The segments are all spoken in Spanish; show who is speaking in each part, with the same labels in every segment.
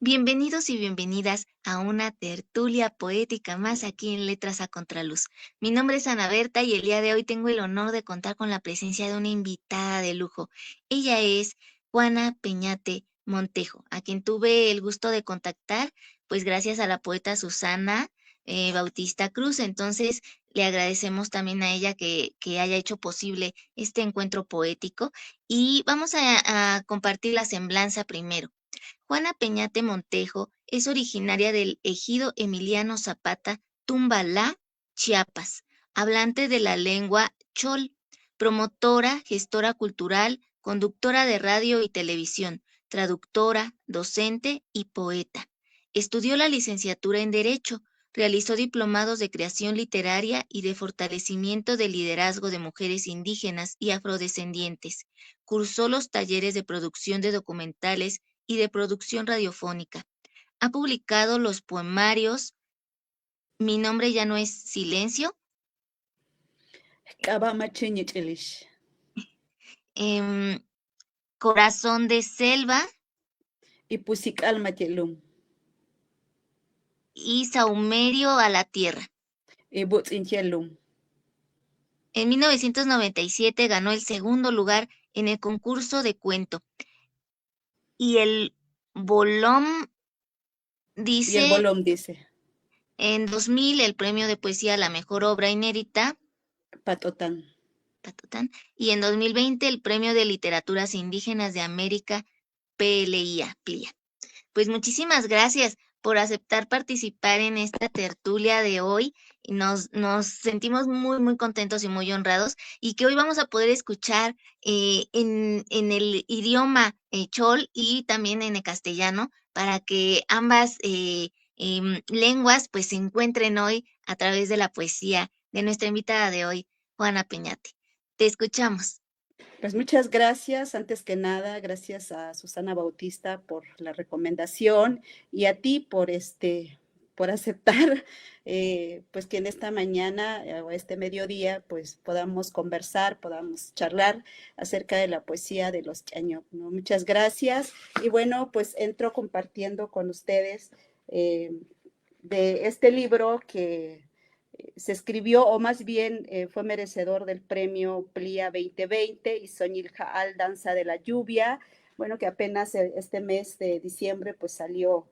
Speaker 1: Bienvenidos y bienvenidas a una tertulia poética más aquí en Letras a Contraluz. Mi nombre es Ana Berta y el día de hoy tengo el honor de contar con la presencia de una invitada de lujo. Ella es Juana Peñate Montejo, a quien tuve el gusto de contactar, pues gracias a la poeta Susana Bautista Cruz. Entonces, le agradecemos también a ella que haya hecho posible este encuentro poético y vamos a compartir la semblanza primero. Juana Peñate Montejo es originaria del ejido Emiliano Zapata, Tumbalá, Chiapas, hablante de la lengua chol, promotora, gestora cultural, conductora de radio y televisión, traductora, docente y poeta. Estudió la licenciatura en Derecho, realizó diplomados de creación literaria y de fortalecimiento del liderazgo de mujeres indígenas y afrodescendientes. Cursó los talleres de producción de documentales y de producción radiofónica. Ha publicado los poemarios Mi nombre ya no es silencio,
Speaker 2: Kabamachinichilish.
Speaker 1: em, Corazón de selva
Speaker 2: Y pusikal machelum.
Speaker 1: y Saumerio a la tierra.
Speaker 2: Y butzinchelum.
Speaker 1: En 1997 ganó el segundo lugar en el concurso de cuento. Y el Bolón
Speaker 2: Y el
Speaker 1: dice,
Speaker 2: bolón dice,
Speaker 1: en 2000 el premio de poesía a la mejor obra inédita,
Speaker 2: patotán.
Speaker 1: Tatután, y en 2020 el premio de literaturas indígenas de América, PLIA, PLIA. Pues muchísimas gracias por aceptar participar en esta tertulia de hoy. Nos sentimos muy, muy contentos y muy honrados y que hoy vamos a poder escuchar en el idioma chol y también en el castellano para que ambas lenguas pues se encuentren hoy a través de la poesía de nuestra invitada de hoy, Juana Peñate. Te escuchamos.
Speaker 2: Pues muchas gracias, antes que nada, gracias a Susana Bautista por la recomendación y a ti por aceptar, pues que en esta mañana o este mediodía, pues podamos conversar, podamos charlar acerca de la poesía de los Chaño, ¿no? Muchas gracias y bueno, pues entro compartiendo con ustedes de este libro que se escribió, o más bien fue merecedor del premio PLIA 2020 y Soñil Jaal, Danza de la Lluvia, bueno, que apenas este mes de diciembre pues salió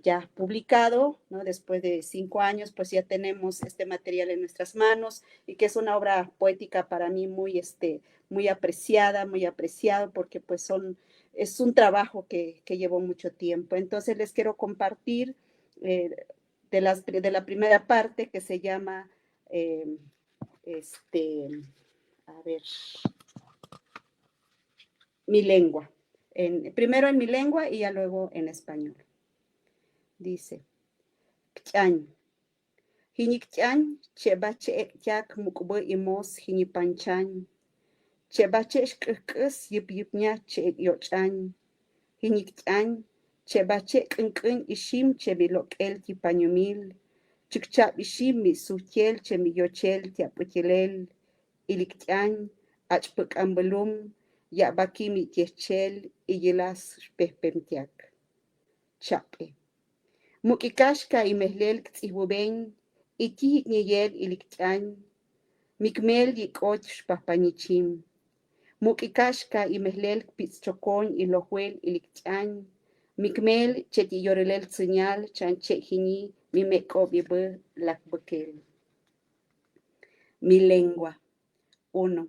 Speaker 2: ya publicado, ¿no? Después de 5 años pues ya tenemos este material en nuestras manos y que es una obra poética para mí muy apreciada, muy apreciado porque pues es un trabajo que llevó mucho tiempo. Entonces les quiero compartir eh, de la primera parte que se llama, eh, este, a ver, mi lengua. Primero en mi lengua y ya luego en español. Dice, K'añ. Hiñik'añ, chebache yak mukbo imos hiñipanchañ. Chebache xk'k'ыс yip yipña che yoch'añ. Hiñik'añ, chebache k'nk'ын ishim chebilok'el tipañumil. Chikchap ishim mi suhtiel che mi yochel tiap'utilel. Ilik'añ, achp'äk'ambälum, ya'baki mi tiejchel iyilas xpejpemtiak. Chap'e. Muk'ikaxka imehlel ktz'ihbubeñ, itij niyel ilik'añ, mikmel yik'och xpajpanichim. Muk'ikaxka imehlel kpitzchokoñ ilojuel ilik'añ, mikmel chetiyorelel tz'uñal chanche jini mi mek'ob'ibä lakb'äkel. Mi lengua. 1.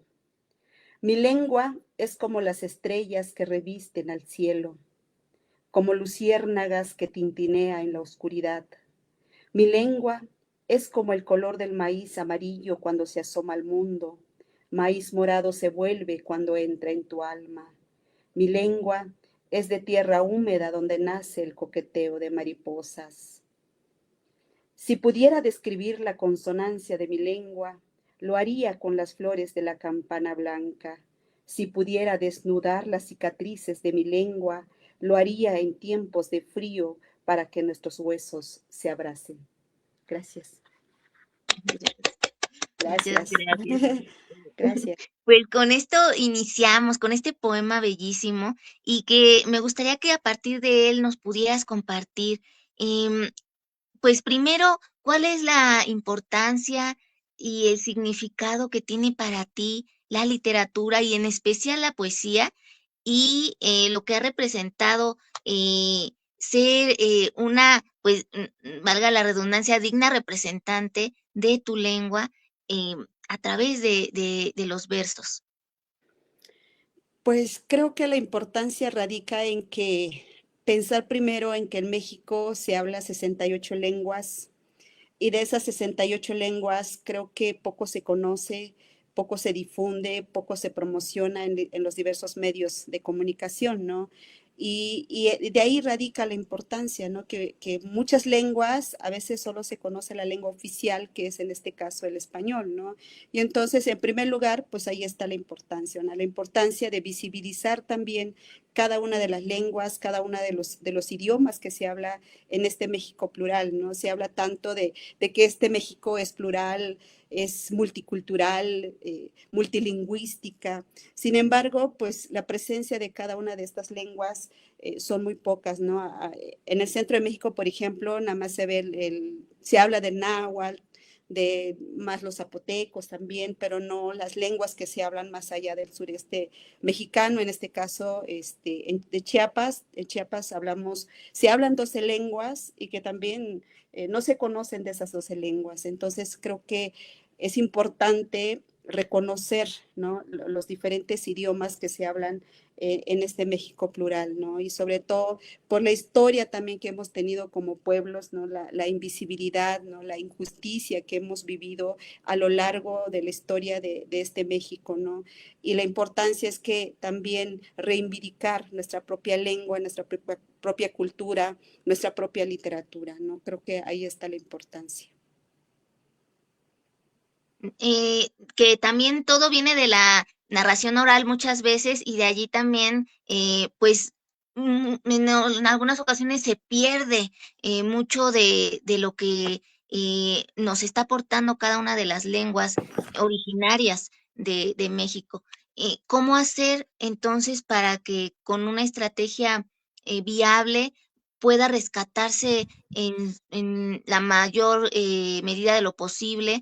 Speaker 2: Mi lengua es como las estrellas que revisten al cielo, como luciérnagas que tintinea en la oscuridad. Mi lengua es como el color del maíz amarillo cuando se asoma al mundo. Maíz morado se vuelve cuando entra en tu alma. Mi lengua es de tierra húmeda donde nace el coqueteo de mariposas. Si pudiera describir la consonancia de mi lengua, lo haría con las flores de la campana blanca. Si pudiera desnudar las cicatrices de mi lengua, lo haría en tiempos de frío para que nuestros huesos se abracen. Gracias.
Speaker 1: Muchas
Speaker 2: Gracias.
Speaker 1: gracias.
Speaker 2: Gracias.
Speaker 1: Pues con esto iniciamos, con este poema bellísimo, y que me gustaría que a partir de él nos pudieras compartir, em, pues primero, ¿cuál es la importancia y el significado que tiene para ti la literatura y en especial la poesía y lo que ha representado ser una, pues, valga la redundancia, digna representante de tu lengua eh, a través de los versos?
Speaker 2: Pues creo que la importancia radica en que pensar primero en que en México se habla 68 lenguas y de esas 68 lenguas creo que poco se conoce, poco se difunde, poco se promociona en los diversos medios de comunicación, ¿no? Y de ahí radica la importancia, ¿no? Que muchas lenguas, a veces solo se conoce la lengua oficial, que es en este caso el español, ¿no? Y entonces, en primer lugar, pues ahí está la importancia, ¿no? La importancia de visibilizar también cada una de las lenguas, cada una de los idiomas que se habla en este México plural, ¿no? Se habla tanto de que este México es plural, es multicultural, multilingüística. Sin embargo, pues la presencia de cada una de estas lenguas son muy pocas, ¿no? En el centro de México, por ejemplo, nada más se ve se habla del náhuatl, de más los zapotecos también, pero no las lenguas que se hablan más allá del sureste mexicano, en este caso de Chiapas. En Chiapas se hablan 12 lenguas y que también no se conocen de esas 12 lenguas. Entonces creo que es importante reconocer, ¿no? Los diferentes idiomas que se hablan en este México plural, ¿no? Y sobre todo por la historia también que hemos tenido como pueblos, ¿no? La invisibilidad, ¿no? La injusticia que hemos vivido a lo largo de la historia de este México, ¿no? Y la importancia es que también reivindicar nuestra propia lengua, nuestra propia cultura, nuestra propia literatura, ¿no? Creo que ahí está la importancia.
Speaker 1: Que también todo viene de la narración oral muchas veces y de allí también, pues, en algunas ocasiones se pierde mucho de lo que nos está aportando cada una de las lenguas originarias de México. ¿Cómo hacer entonces para que con una estrategia viable pueda rescatarse en la mayor medida de lo posible?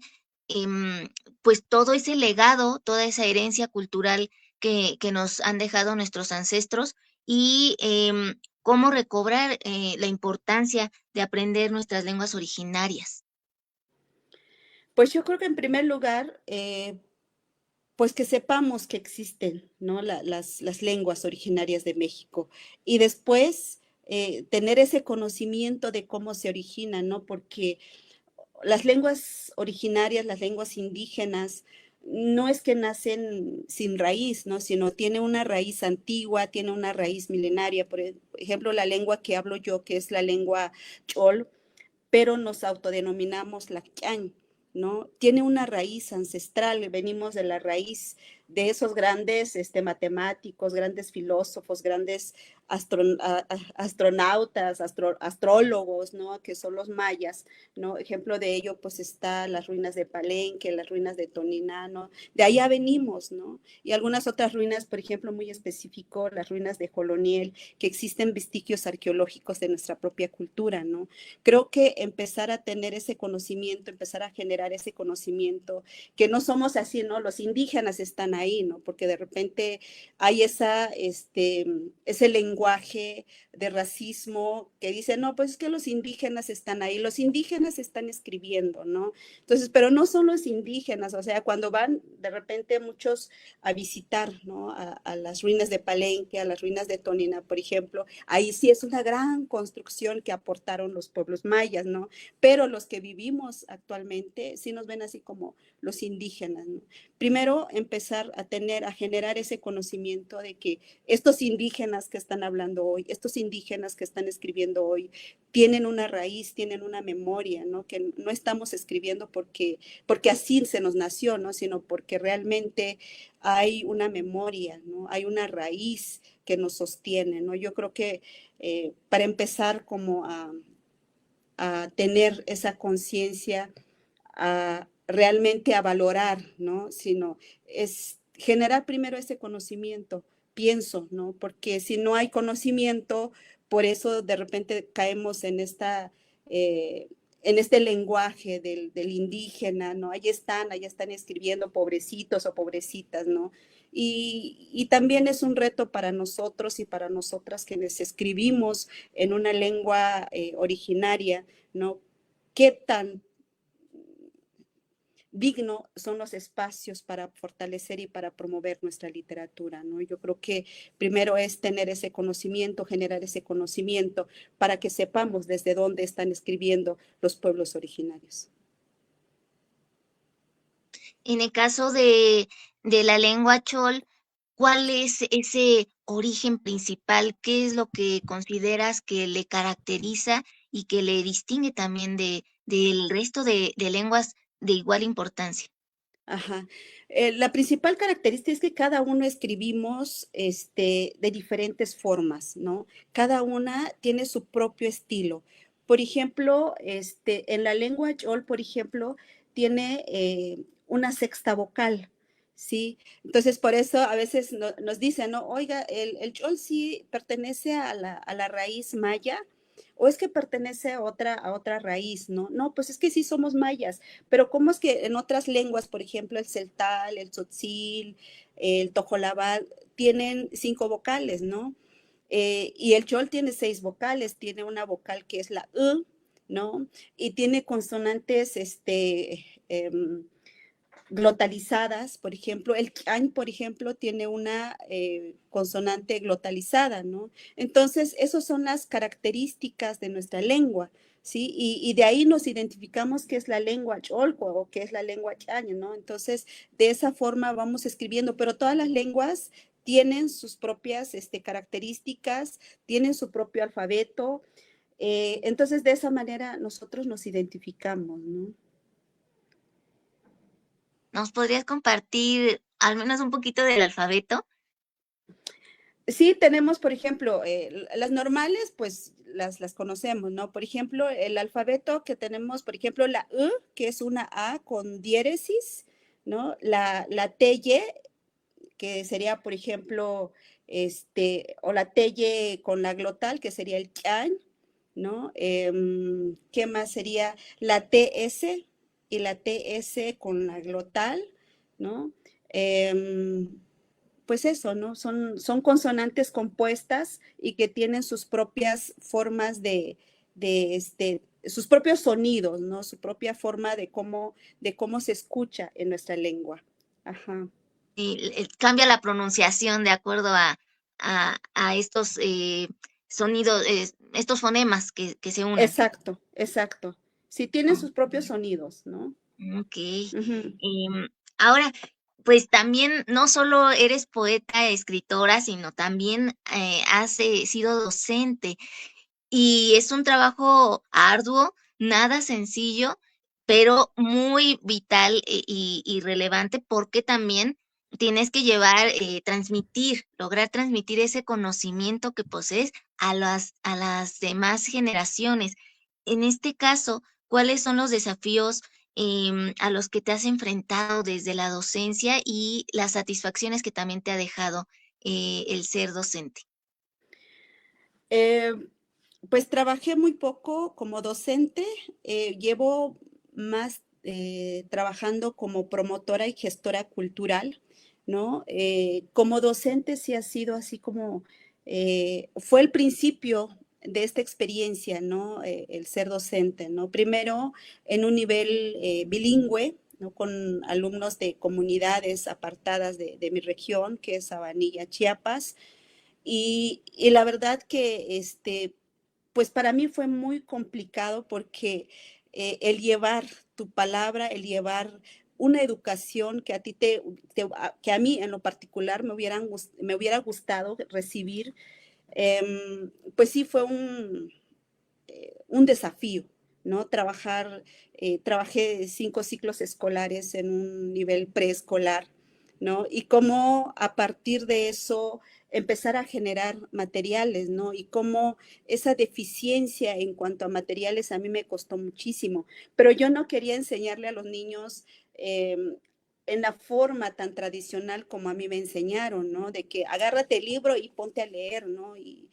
Speaker 1: em, pues todo ese legado, toda esa herencia cultural que nos han dejado nuestros ancestros y cómo recobrar la importancia de aprender nuestras lenguas originarias.
Speaker 2: Pues yo creo que en primer lugar, pues que sepamos que existen, ¿no? Las lenguas originarias de México y después tener ese conocimiento de cómo se originan, ¿no? Porque las lenguas originarias, las lenguas indígenas, no es que nacen sin raíz, ¿no? Sino tiene una raíz antigua, tiene una raíz milenaria. Por ejemplo, la lengua que hablo yo, que es la lengua chol, pero nos autodenominamos Lacchán, ¿no? Tiene una raíz ancestral, venimos de la raíz de esos grandes matemáticos, grandes filósofos, grandes astronautas, astrólogos, ¿no? Que son los mayas, ¿no? Ejemplo de ello, pues está las ruinas de Palenque, las ruinas de Toniná, ¿no? De allá venimos, ¿no? Y algunas otras ruinas, por ejemplo, muy específico, las ruinas de Joloniel, que existen vestigios arqueológicos de nuestra propia cultura, ¿no? Creo que empezar a tener ese conocimiento, empezar a generar ese conocimiento, que no somos así, ¿no? Los indígenas están ahí, ¿no? Porque de repente hay ese lenguaje de racismo que dice, no, pues es que los indígenas están ahí, los indígenas están escribiendo, ¿no? Entonces, pero no son los indígenas, o sea, cuando van de repente muchos a visitar, ¿no? A las ruinas de Palenque, a las ruinas de Tonina, por ejemplo, ahí sí es una gran construcción que aportaron los pueblos mayas, ¿no? Pero los que vivimos actualmente sí nos ven así como los indígenas, ¿no? Primero, empezar a generar ese conocimiento de que estos indígenas que están hablando hoy, estos indígenas que están escribiendo hoy, tienen una raíz, tienen una memoria, ¿no? Que no estamos escribiendo porque así se nos nació, ¿no? Sino porque realmente hay una memoria, ¿no? Hay una raíz que nos sostiene, ¿no? Yo creo que para empezar como a tener esa conciencia, a realmente a valorar, ¿no? Sino es generar primero ese conocimiento, pienso, ¿no? Porque si no hay conocimiento, por eso de repente caemos en este lenguaje del indígena, ¿no? Ahí están escribiendo pobrecitos o pobrecitas, ¿no? Y también es un reto para nosotros y para nosotras quienes escribimos en una lengua originaria, ¿no? ¿Qué tan digno son los espacios para fortalecer y para promover nuestra literatura, ¿no? Yo creo que primero es tener ese conocimiento, generar ese conocimiento para que sepamos desde dónde están escribiendo los pueblos originarios.
Speaker 1: En el caso de la lengua chol, ¿cuál es ese origen principal? ¿Qué es lo que consideras que le caracteriza y que le distingue también del resto de lenguas de igual importancia?
Speaker 2: Ajá. La principal característica es que cada uno escribimos de diferentes formas, ¿no? Cada una tiene su propio estilo. Por ejemplo, en la lengua yol, por ejemplo, tiene una sexta vocal, ¿sí? Entonces, por eso a veces nos dicen, ¿no? Oiga, el yol sí pertenece a la raíz maya, o es que pertenece a otra raíz, ¿no? No, pues es que sí somos mayas, pero ¿cómo es que en otras lenguas, por ejemplo, el celtal, el tzotzil, el tojolabal, tienen 5 vocales, ¿no? Y el chol tiene 6 vocales, tiene una vocal que es la ¿no? Y tiene consonantes, glotalizadas, por ejemplo, el ñ, por ejemplo, tiene una consonante glotalizada, ¿no? Entonces, esas son las características de nuestra lengua, ¿sí? Y de ahí nos identificamos qué es la lengua cholco o qué es la lengua chaño, ¿no? Entonces, de esa forma vamos escribiendo, pero todas las lenguas tienen sus propias características, tienen su propio alfabeto, entonces de esa manera nosotros nos identificamos, ¿no?
Speaker 1: ¿Nos podrías compartir al menos un poquito del alfabeto?
Speaker 2: Sí, tenemos, por ejemplo, las normales, pues las conocemos, ¿no? Por ejemplo, el alfabeto que tenemos, por ejemplo, la que es una A con diéresis, ¿no? La TY, que sería, por ejemplo, o la TY con la glotal, que sería el chan, ¿no? ¿Qué más sería? La TS y la TS con la glotal, ¿no? Pues eso, ¿no? Son consonantes compuestas y que tienen sus propias formas sus propios sonidos, ¿no? Su propia forma de cómo se escucha en nuestra lengua. Ajá.
Speaker 1: Y cambia la pronunciación de acuerdo a estos sonidos, estos fonemas que se unen.
Speaker 2: Exacto, exacto. Sí, tienen sus propios sonidos, ¿no?
Speaker 1: Ok.
Speaker 2: Ujú.
Speaker 1: Ahora, pues también no solo eres poeta, escritora, sino también has sido docente. Y es un trabajo arduo, nada sencillo, pero muy vital y relevante porque también tienes que llevar, transmitir, lograr transmitir ese conocimiento que posees a las demás generaciones. En este caso, ¿cuáles son los desafíos a los que te has enfrentado desde la docencia y las satisfacciones que también te ha dejado el ser docente?
Speaker 2: Eh, pues trabajé muy poco como docente, llevo más trabajando como promotora y gestora cultural, ¿no? Como docente sí ha sido así como, fue el principio de esta experiencia, ¿no? El ser docente, ¿no? Primero en un nivel bilingüe, ¿no? Con alumnos de comunidades apartadas de mi región, que es Sabanilla, Chiapas, y la verdad que pues para mí fue muy complicado porque el llevar tu palabra, el llevar una educación que a ti que a mí en lo particular me hubiera gustado recibir, pues sí fue un desafío, ¿no? Trabajé 5 ciclos escolares en un nivel preescolar, ¿no? Y cómo a partir de eso empezar a generar materiales, ¿no? Y cómo esa deficiencia en cuanto a materiales a mí me costó muchísimo, pero yo no quería enseñarle a los niños en la forma tan tradicional como a mí me enseñaron, ¿no? De que agárrate el libro y ponte a leer, ¿no? Y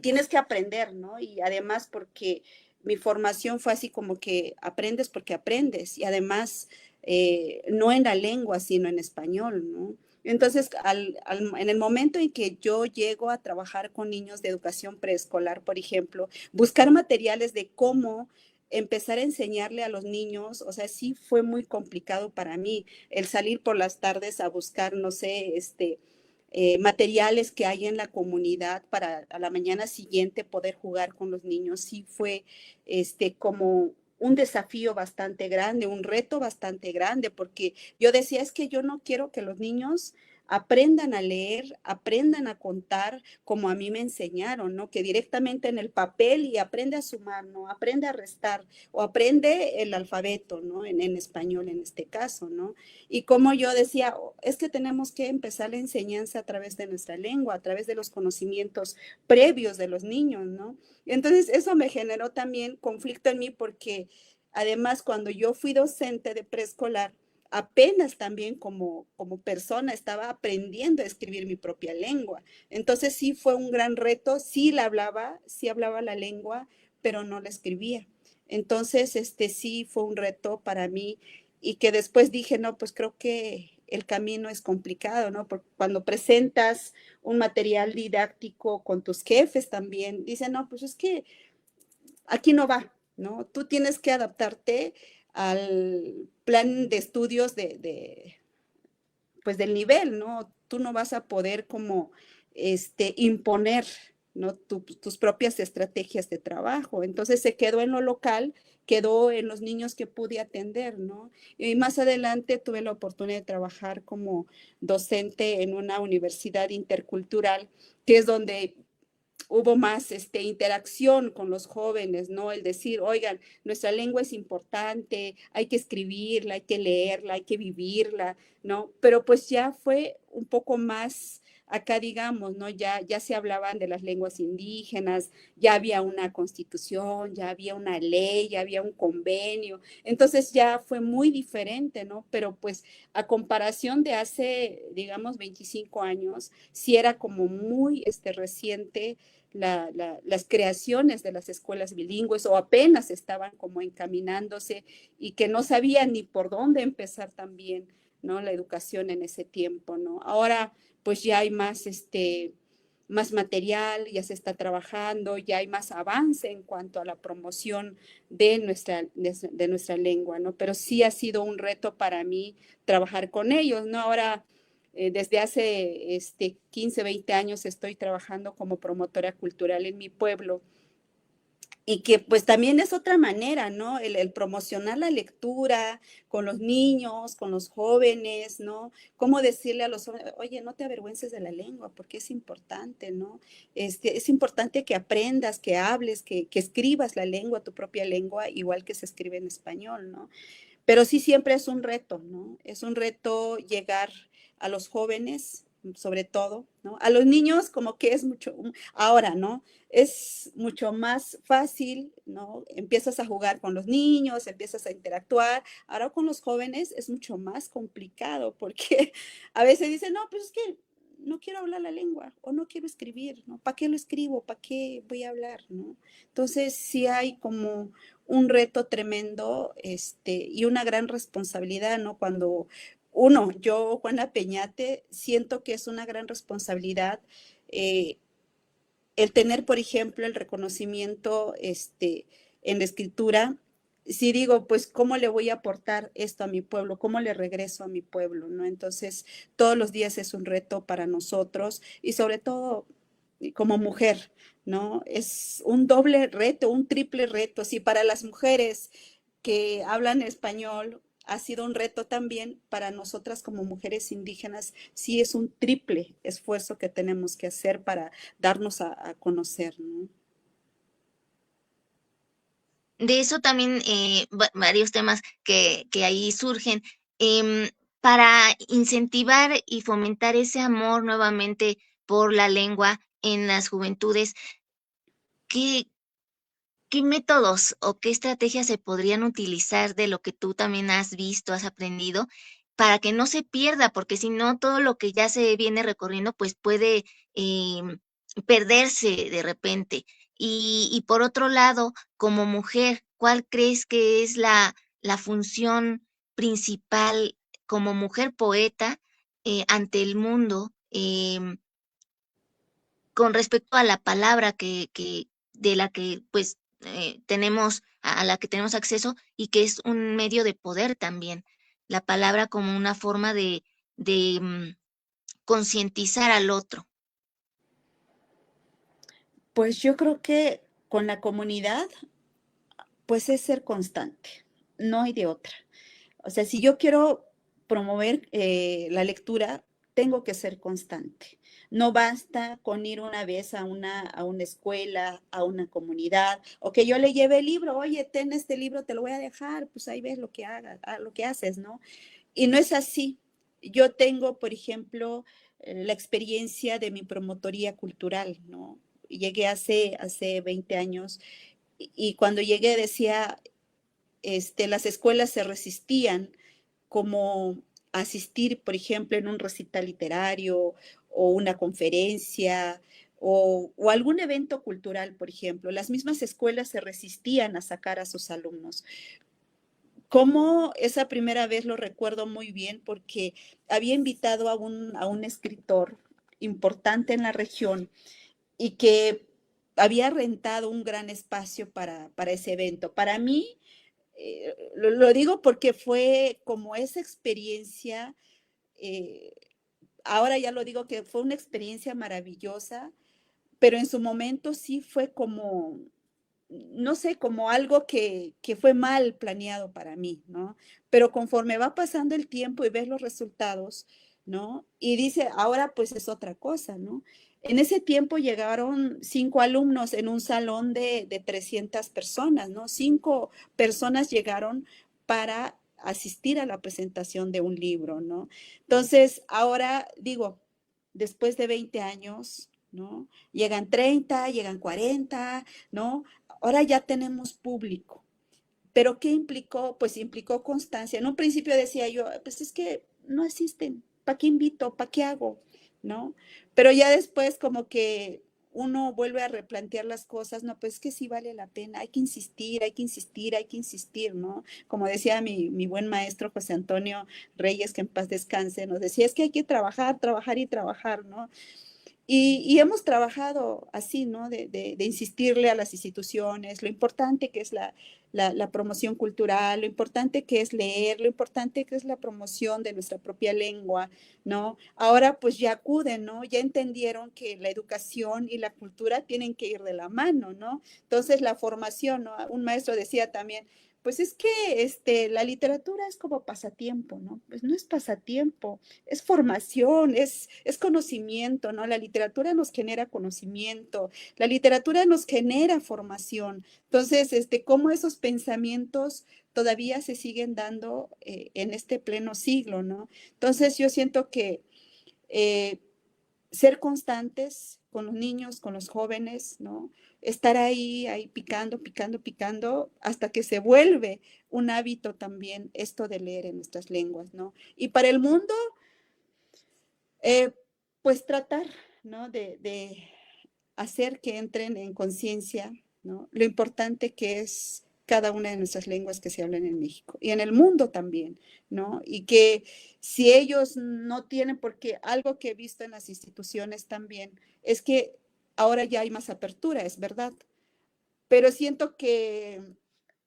Speaker 2: tienes que aprender, ¿no? Y además porque mi formación fue así como que aprendes porque aprendes y además no en la lengua, sino en español, ¿no? Entonces, en el momento en que yo llego a trabajar con niños de educación preescolar, por ejemplo, buscar materiales de cómo empezar a enseñarle a los niños, o sea, sí fue muy complicado para mí el salir por las tardes a buscar, no sé, materiales que hay en la comunidad para a la mañana siguiente poder jugar con los niños. Sí fue como un desafío bastante grande, un reto bastante grande, porque yo decía, es que yo no quiero que los niños aprendan a leer, aprendan a contar como a mí me enseñaron, ¿no? Que directamente en el papel y aprende a sumar, ¿no? Aprende a restar o aprende el alfabeto, ¿no? En español en este caso, ¿no? Y como yo decía, "Oh, es que tenemos que empezar la enseñanza a través de nuestra lengua, a través de los conocimientos previos de los niños, ¿no? Y entonces eso me generó también conflicto en mí porque además cuando yo fui docente de preescolar, apenas también como persona estaba aprendiendo a escribir mi propia lengua. Entonces sí fue un gran reto, sí hablaba la lengua, pero no la escribía. Entonces, sí fue un reto para mí y que después dije, no, pues creo que el camino es complicado, ¿no? Porque cuando presentas un material didáctico con tus jefes también, dicen, no, pues es que aquí no va, ¿no? Tú tienes que adaptarte al plan de estudios pues del nivel, ¿no? Tú no vas a poder como imponer, ¿no? Tus propias estrategias de trabajo. Entonces se quedó en lo local, quedó en los niños que pude atender, ¿no? Y más adelante tuve la oportunidad de trabajar como docente en una universidad intercultural, que es donde hubo más interacción con los jóvenes, ¿no? El decir, oigan, nuestra lengua es importante, hay que escribirla, hay que leerla, hay que vivirla, ¿no? Pero pues ya fue un poco más acá, digamos, ¿no? Ya se hablaban de las lenguas indígenas, ya había una constitución, ya había una ley, ya había un convenio, entonces ya fue muy diferente, ¿no? Pero pues a comparación de hace, digamos, 25 años, sí era como muy reciente las creaciones de las escuelas bilingües o apenas estaban como encaminándose y que no sabían ni por dónde empezar también, ¿no? La educación en ese tiempo, ¿no? Ahora pues ya hay más material, ya se está trabajando, ya hay más avance en cuanto a la promoción de nuestra lengua, ¿no? Pero sí ha sido un reto para mí trabajar con ellos, ¿no? Ahora desde hace 15, 20 años estoy trabajando como promotora cultural en mi pueblo y que pues también es otra manera, ¿no? El promocionar la lectura con los niños, con los jóvenes, ¿no? Cómo decirle a los jóvenes, oye, no te avergüences de la lengua porque es importante, ¿no? Es importante que aprendas, que hables, que escribas la lengua, tu propia lengua, igual que se escribe en español, ¿no? Pero sí siempre es un reto, ¿no? Es un reto llegar a los jóvenes, sobre todo, ¿no? A los niños como que es mucho, ahora, ¿no? Es mucho más fácil, ¿no? Empiezas a jugar con los niños, empiezas a interactuar. Ahora con los jóvenes es mucho más complicado porque a veces dicen, no, pues es que no quiero hablar la lengua o no quiero escribir, ¿no? ¿Para qué lo escribo? ¿Para qué voy a hablar, ¿no? Entonces sí hay como un reto tremendo y una gran responsabilidad, ¿no? Cuando yo, Juana Peñate, siento que es una gran responsabilidad eh, el tener, por ejemplo, el reconocimiento en la escritura. Si digo, pues, ¿cómo le voy a aportar esto a mi pueblo? ¿Cómo le regreso a mi pueblo? ¿No? Entonces, todos los días es un reto para nosotros y sobre todo como mujer, ¿no? Es un doble reto, un triple reto. Si para las mujeres que hablan español ha sido un reto también para nosotras como mujeres indígenas, sí es un triple esfuerzo que tenemos que hacer para darnos a conocer, ¿no?
Speaker 1: De eso también varios temas que ahí surgen. em, para incentivar y fomentar ese amor nuevamente por la lengua en las juventudes, ¿qué, ¿Qué métodos o qué estrategias se podrían utilizar de lo que tú también has visto, has aprendido, para que no se pierda? Porque si no, todo lo que ya se viene recorriendo, pues puede perderse de repente. Y por otro lado, como mujer, ¿cuál crees que es la función principal como mujer poeta ante el mundo? Con respecto a la palabra de la que pues tenemos, a la que tenemos acceso y que es un medio de poder también. La palabra como una forma de concientizar al otro.
Speaker 2: Pues yo creo que con la comunidad, pues es ser constante, no hay de otra. O sea, si yo quiero promover la lectura, tengo que ser constante. No basta con ir una vez a una escuela, a una comunidad, o que yo le lleve el libro, oye, ten este libro, te lo voy a dejar, pues ahí ves lo que hagas, lo que haces, ¿no? Y no es así. Yo tengo, por ejemplo, la experiencia de mi promotoría cultural, ¿no? Llegué hace 20 años y cuando llegué decía, las escuelas se resistían como asistir, por ejemplo, en un recital literario o una conferencia o algún evento cultural, por ejemplo. Las mismas escuelas se resistían a sacar a sus alumnos. Como esa primera vez lo recuerdo muy bien porque había invitado a un escritor importante en la región y que había rentado un gran espacio para ese evento. Para mí, lo digo porque fue como esa experiencia, eh, ahora ya lo digo que fue una experiencia maravillosa, pero en su momento sí fue como, no sé, como algo que fue mal planeado para mí, ¿no? Pero conforme va pasando el tiempo y ves los resultados, ¿no? Y dice, ahora pues es otra cosa, ¿no? En ese tiempo llegaron 5 alumnos en un salón de 300 personas, ¿no? 5 personas llegaron para asistir a la presentación de un libro, ¿no? Entonces, ahora digo, después de 20 años, ¿no? Llegan 30, llegan 40, ¿no? Ahora ya tenemos público. ¿Pero qué implicó? Pues implicó constancia. En un principio decía yo, pues es que no asisten, ¿para qué invito? ¿Para qué hago? ¿No? Pero ya después como que uno vuelve a replantear las cosas, no, pues es que sí vale la pena, hay que insistir, hay que insistir, hay que insistir, ¿no? Como decía mi buen maestro José Antonio Reyes, que en paz descanse, nos decía, es que hay que trabajar, trabajar y trabajar, ¿no? Y hemos trabajado así, ¿no? De insistirle a las instituciones, lo importante que es la promoción cultural, lo importante que es leer, lo importante que es la promoción de nuestra propia lengua, ¿no? Ahora pues ya acuden, ¿no? Ya entendieron que la educación y la cultura tienen que ir de la mano, ¿no? Entonces la formación, ¿no? Un maestro decía también, pues es que la literatura es como pasatiempo, ¿no? Pues no es pasatiempo, es formación, es conocimiento, ¿no? La literatura nos genera conocimiento, la literatura nos genera formación. Entonces, cómo esos pensamientos todavía se siguen dando en este pleno siglo, ¿no? Entonces, yo siento que eh, ser constantes con los niños, con los jóvenes, ¿no? Estar ahí picando, picando, picando, hasta que se vuelve un hábito también esto de leer en nuestras lenguas, ¿no? Y para el mundo, eh, pues tratar, ¿no? De hacer que entren en conciencia, ¿no? Lo importante que es cada una de nuestras lenguas que se hablan en México y en el mundo también, ¿no? Y que si ellos no tienen, porque algo que he visto en las instituciones también es que ahora ya hay más apertura, es verdad, pero siento que,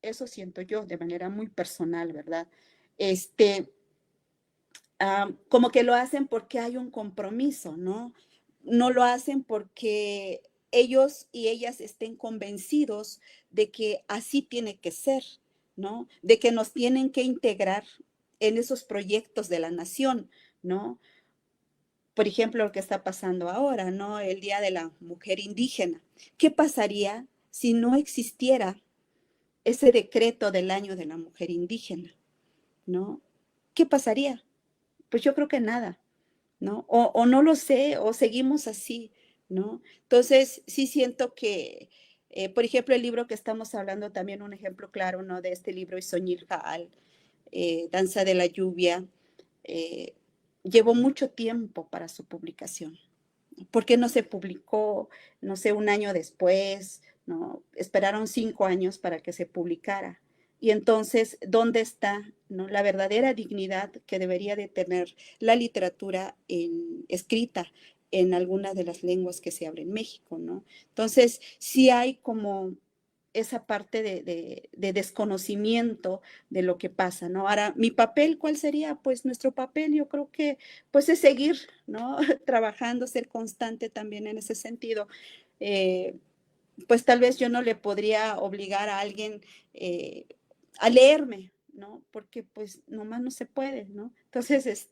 Speaker 2: eso siento yo de manera muy personal, ¿verdad? Este, como que lo hacen porque hay un compromiso, ¿no? No lo hacen porque ellos y ellas estén convencidos de que así tiene que ser, ¿no? De que nos tienen que integrar en esos proyectos de la nación, ¿no? Por ejemplo, lo que está pasando ahora, ¿no? El Día de la Mujer Indígena. ¿Qué pasaría si no existiera ese decreto del año de la mujer indígena, ¿no? ¿Qué pasaría? Pues yo creo que nada, ¿no? O no lo sé, o seguimos así, ¿no? Entonces, sí siento que Por ejemplo, el libro que estamos hablando, también un ejemplo claro, ¿no? De este libro, Isoñil Jaal, Danza de la Lluvia, eh, llevó mucho tiempo para su publicación. ¿Por qué no se publicó, no sé, un año después? ¿No? Esperaron 5 años para que se publicara. Y entonces, ¿dónde está, no, la verdadera dignidad que debería de tener la literatura escrita en alguna de las lenguas que se hablan en México, ¿no? Entonces, sí hay como esa parte de desconocimiento de lo que pasa, ¿no? Ahora, mi papel, ¿cuál sería? Pues nuestro papel, yo creo que, pues es seguir, ¿no? Trabajando, ser constante también en ese sentido. Eh, pues tal vez yo no le podría obligar a alguien a leerme, ¿no? Porque pues nomás no se puede, ¿no? Entonces,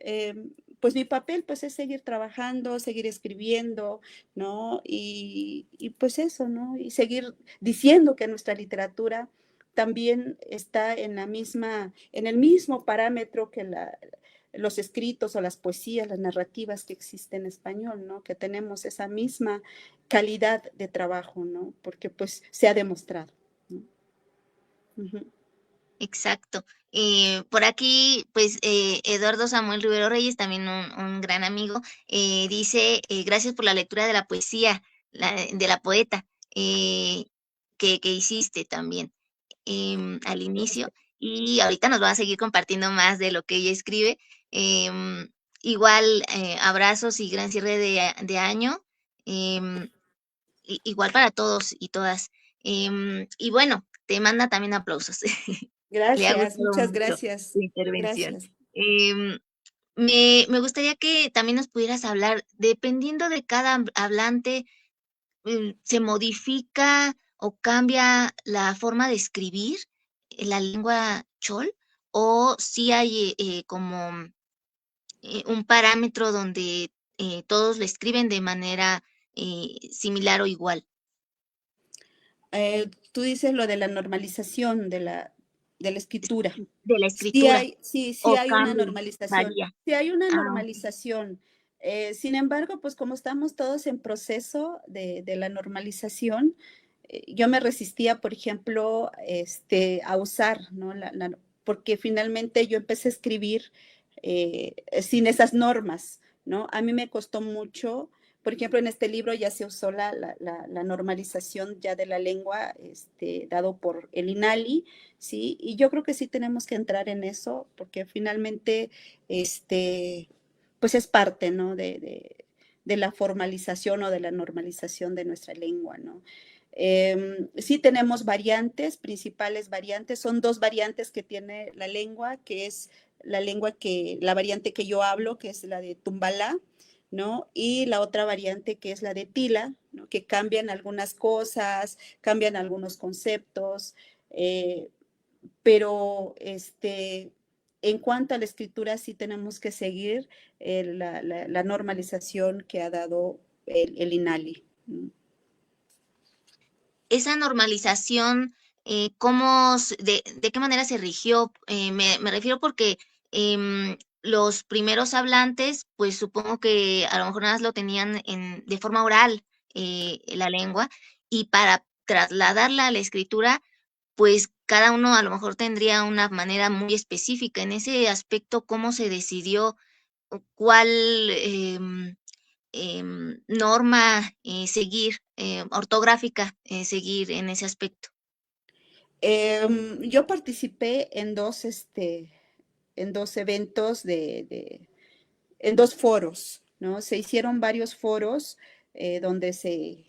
Speaker 2: eh, pues mi papel pues es seguir trabajando, seguir escribiendo, ¿no? Y pues eso, ¿no? Y seguir diciendo que nuestra literatura también está en la misma, en el mismo parámetro que los escritos o las poesías, las narrativas que existen en español, ¿no? Que tenemos esa misma calidad de trabajo, ¿no? Porque pues se ha demostrado, ¿no? Ujú.
Speaker 1: Exacto. Por aquí, pues, Eduardo Samuel Rivero Reyes, también un gran amigo, dice, gracias por la lectura de la poesía, de la poeta, que hiciste también al inicio. Y ahorita nos va a seguir compartiendo más de lo que ella escribe. Em, Igual, abrazos y gran cierre de año. em, Igual para todos y todas. Y bueno, te manda también aplausos. Le ha
Speaker 2: Gracias,
Speaker 1: gustado
Speaker 2: muchas
Speaker 1: mucho
Speaker 2: gracias,
Speaker 1: tu intervención.
Speaker 2: gracias.
Speaker 1: Em, Me gustaría que también nos pudieras hablar, dependiendo de cada hablante, ¿se modifica o cambia la forma de escribir la lengua chol? ¿O si hay como un parámetro donde todos lo escriben de manera similar o igual
Speaker 2: Tú dices lo de la normalización de la escritura.
Speaker 1: de la escritura
Speaker 2: Sí
Speaker 1: o
Speaker 2: hay una
Speaker 1: cambia,
Speaker 2: normalización.
Speaker 1: varía?
Speaker 2: Sí hay una
Speaker 1: Ah, ok.
Speaker 2: normalización. Sin embargo, pues como estamos todos en proceso de la normalización, yo me resistía, por ejemplo, a usar, ¿no? Porque finalmente yo empecé a escribir sin esas normas, ¿no? A mí me costó mucho. Por ejemplo, en este libro ya se usó la normalización ya de la lengua, dado por el INALI, ¿sí? Y yo creo que sí tenemos que entrar en eso, porque finalmente, pues es parte, ¿no? De la formalización o de la normalización de nuestra lengua, ¿no? Sí tenemos variantes, principales variantes, son dos variantes que tiene la lengua, que es la variante que yo hablo, que es la de Tumbalá, ¿no? Y la otra variante que es la de Tila, ¿no? Que cambian algunas cosas, cambian algunos conceptos, pero en cuanto a la escritura sí tenemos que seguir la normalización que ha dado el INALI.
Speaker 1: Esa normalización, de qué manera se rigió? Me refiero porque los primeros hablantes, pues supongo que a lo mejor nada más lo tenían de forma oral, la lengua, y para trasladarla a la escritura, pues cada uno a lo mejor tendría una manera muy específica. En ese aspecto, ¿cómo se decidió cuál norma seguir, ortográfica seguir en ese aspecto?
Speaker 2: Yo participé en dos eventos en dos foros, ¿no? Se hicieron varios foros donde se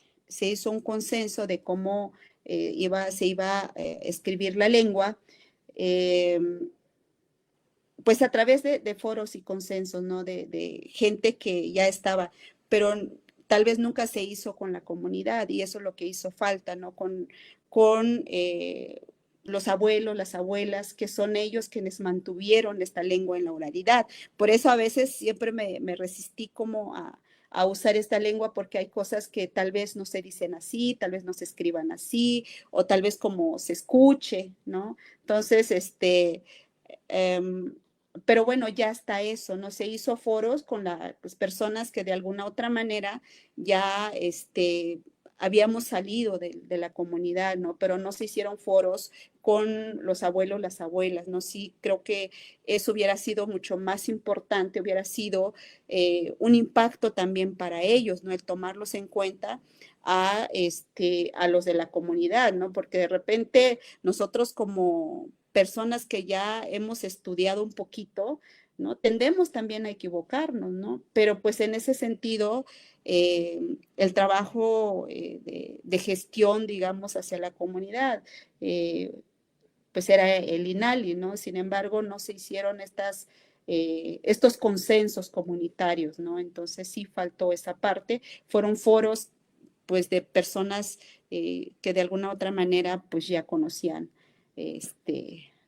Speaker 2: hizo un consenso de cómo se iba a escribir la lengua, eh, pues a través de foros y consensos, ¿no? De gente que ya estaba, pero tal vez nunca se hizo con la comunidad y eso es lo que hizo falta, ¿no? Con los abuelos, las abuelas, que son ellos quienes mantuvieron esta lengua en la oralidad. Por eso a veces siempre me resistí como a usar esta lengua porque hay cosas que tal vez no se dicen así, tal vez no se escriban así, o tal vez como se escuche, ¿no? Entonces, um, pero bueno, ya está eso, ¿no? Se hizo foros con las personas que de alguna otra manera ya habíamos salido de la comunidad, ¿no? Pero no se hicieron foros con los abuelos, las abuelas, ¿no? Sí, creo que eso hubiera sido mucho más importante, hubiera sido un impacto también para ellos, ¿no? El tomarlos en cuenta a los de la comunidad, ¿no? Porque de repente nosotros como personas que ya hemos estudiado un poquito, ¿no? Tendemos también a equivocarnos, ¿no? Pero pues en ese sentido, el trabajo de gestión, digamos, hacia la comunidad, pues era el INALI, ¿no? Sin embargo, no se hicieron estos consensos comunitarios, ¿no? Entonces sí faltó esa parte. Fueron foros, pues, de personas que de alguna otra manera, pues, ya conocían,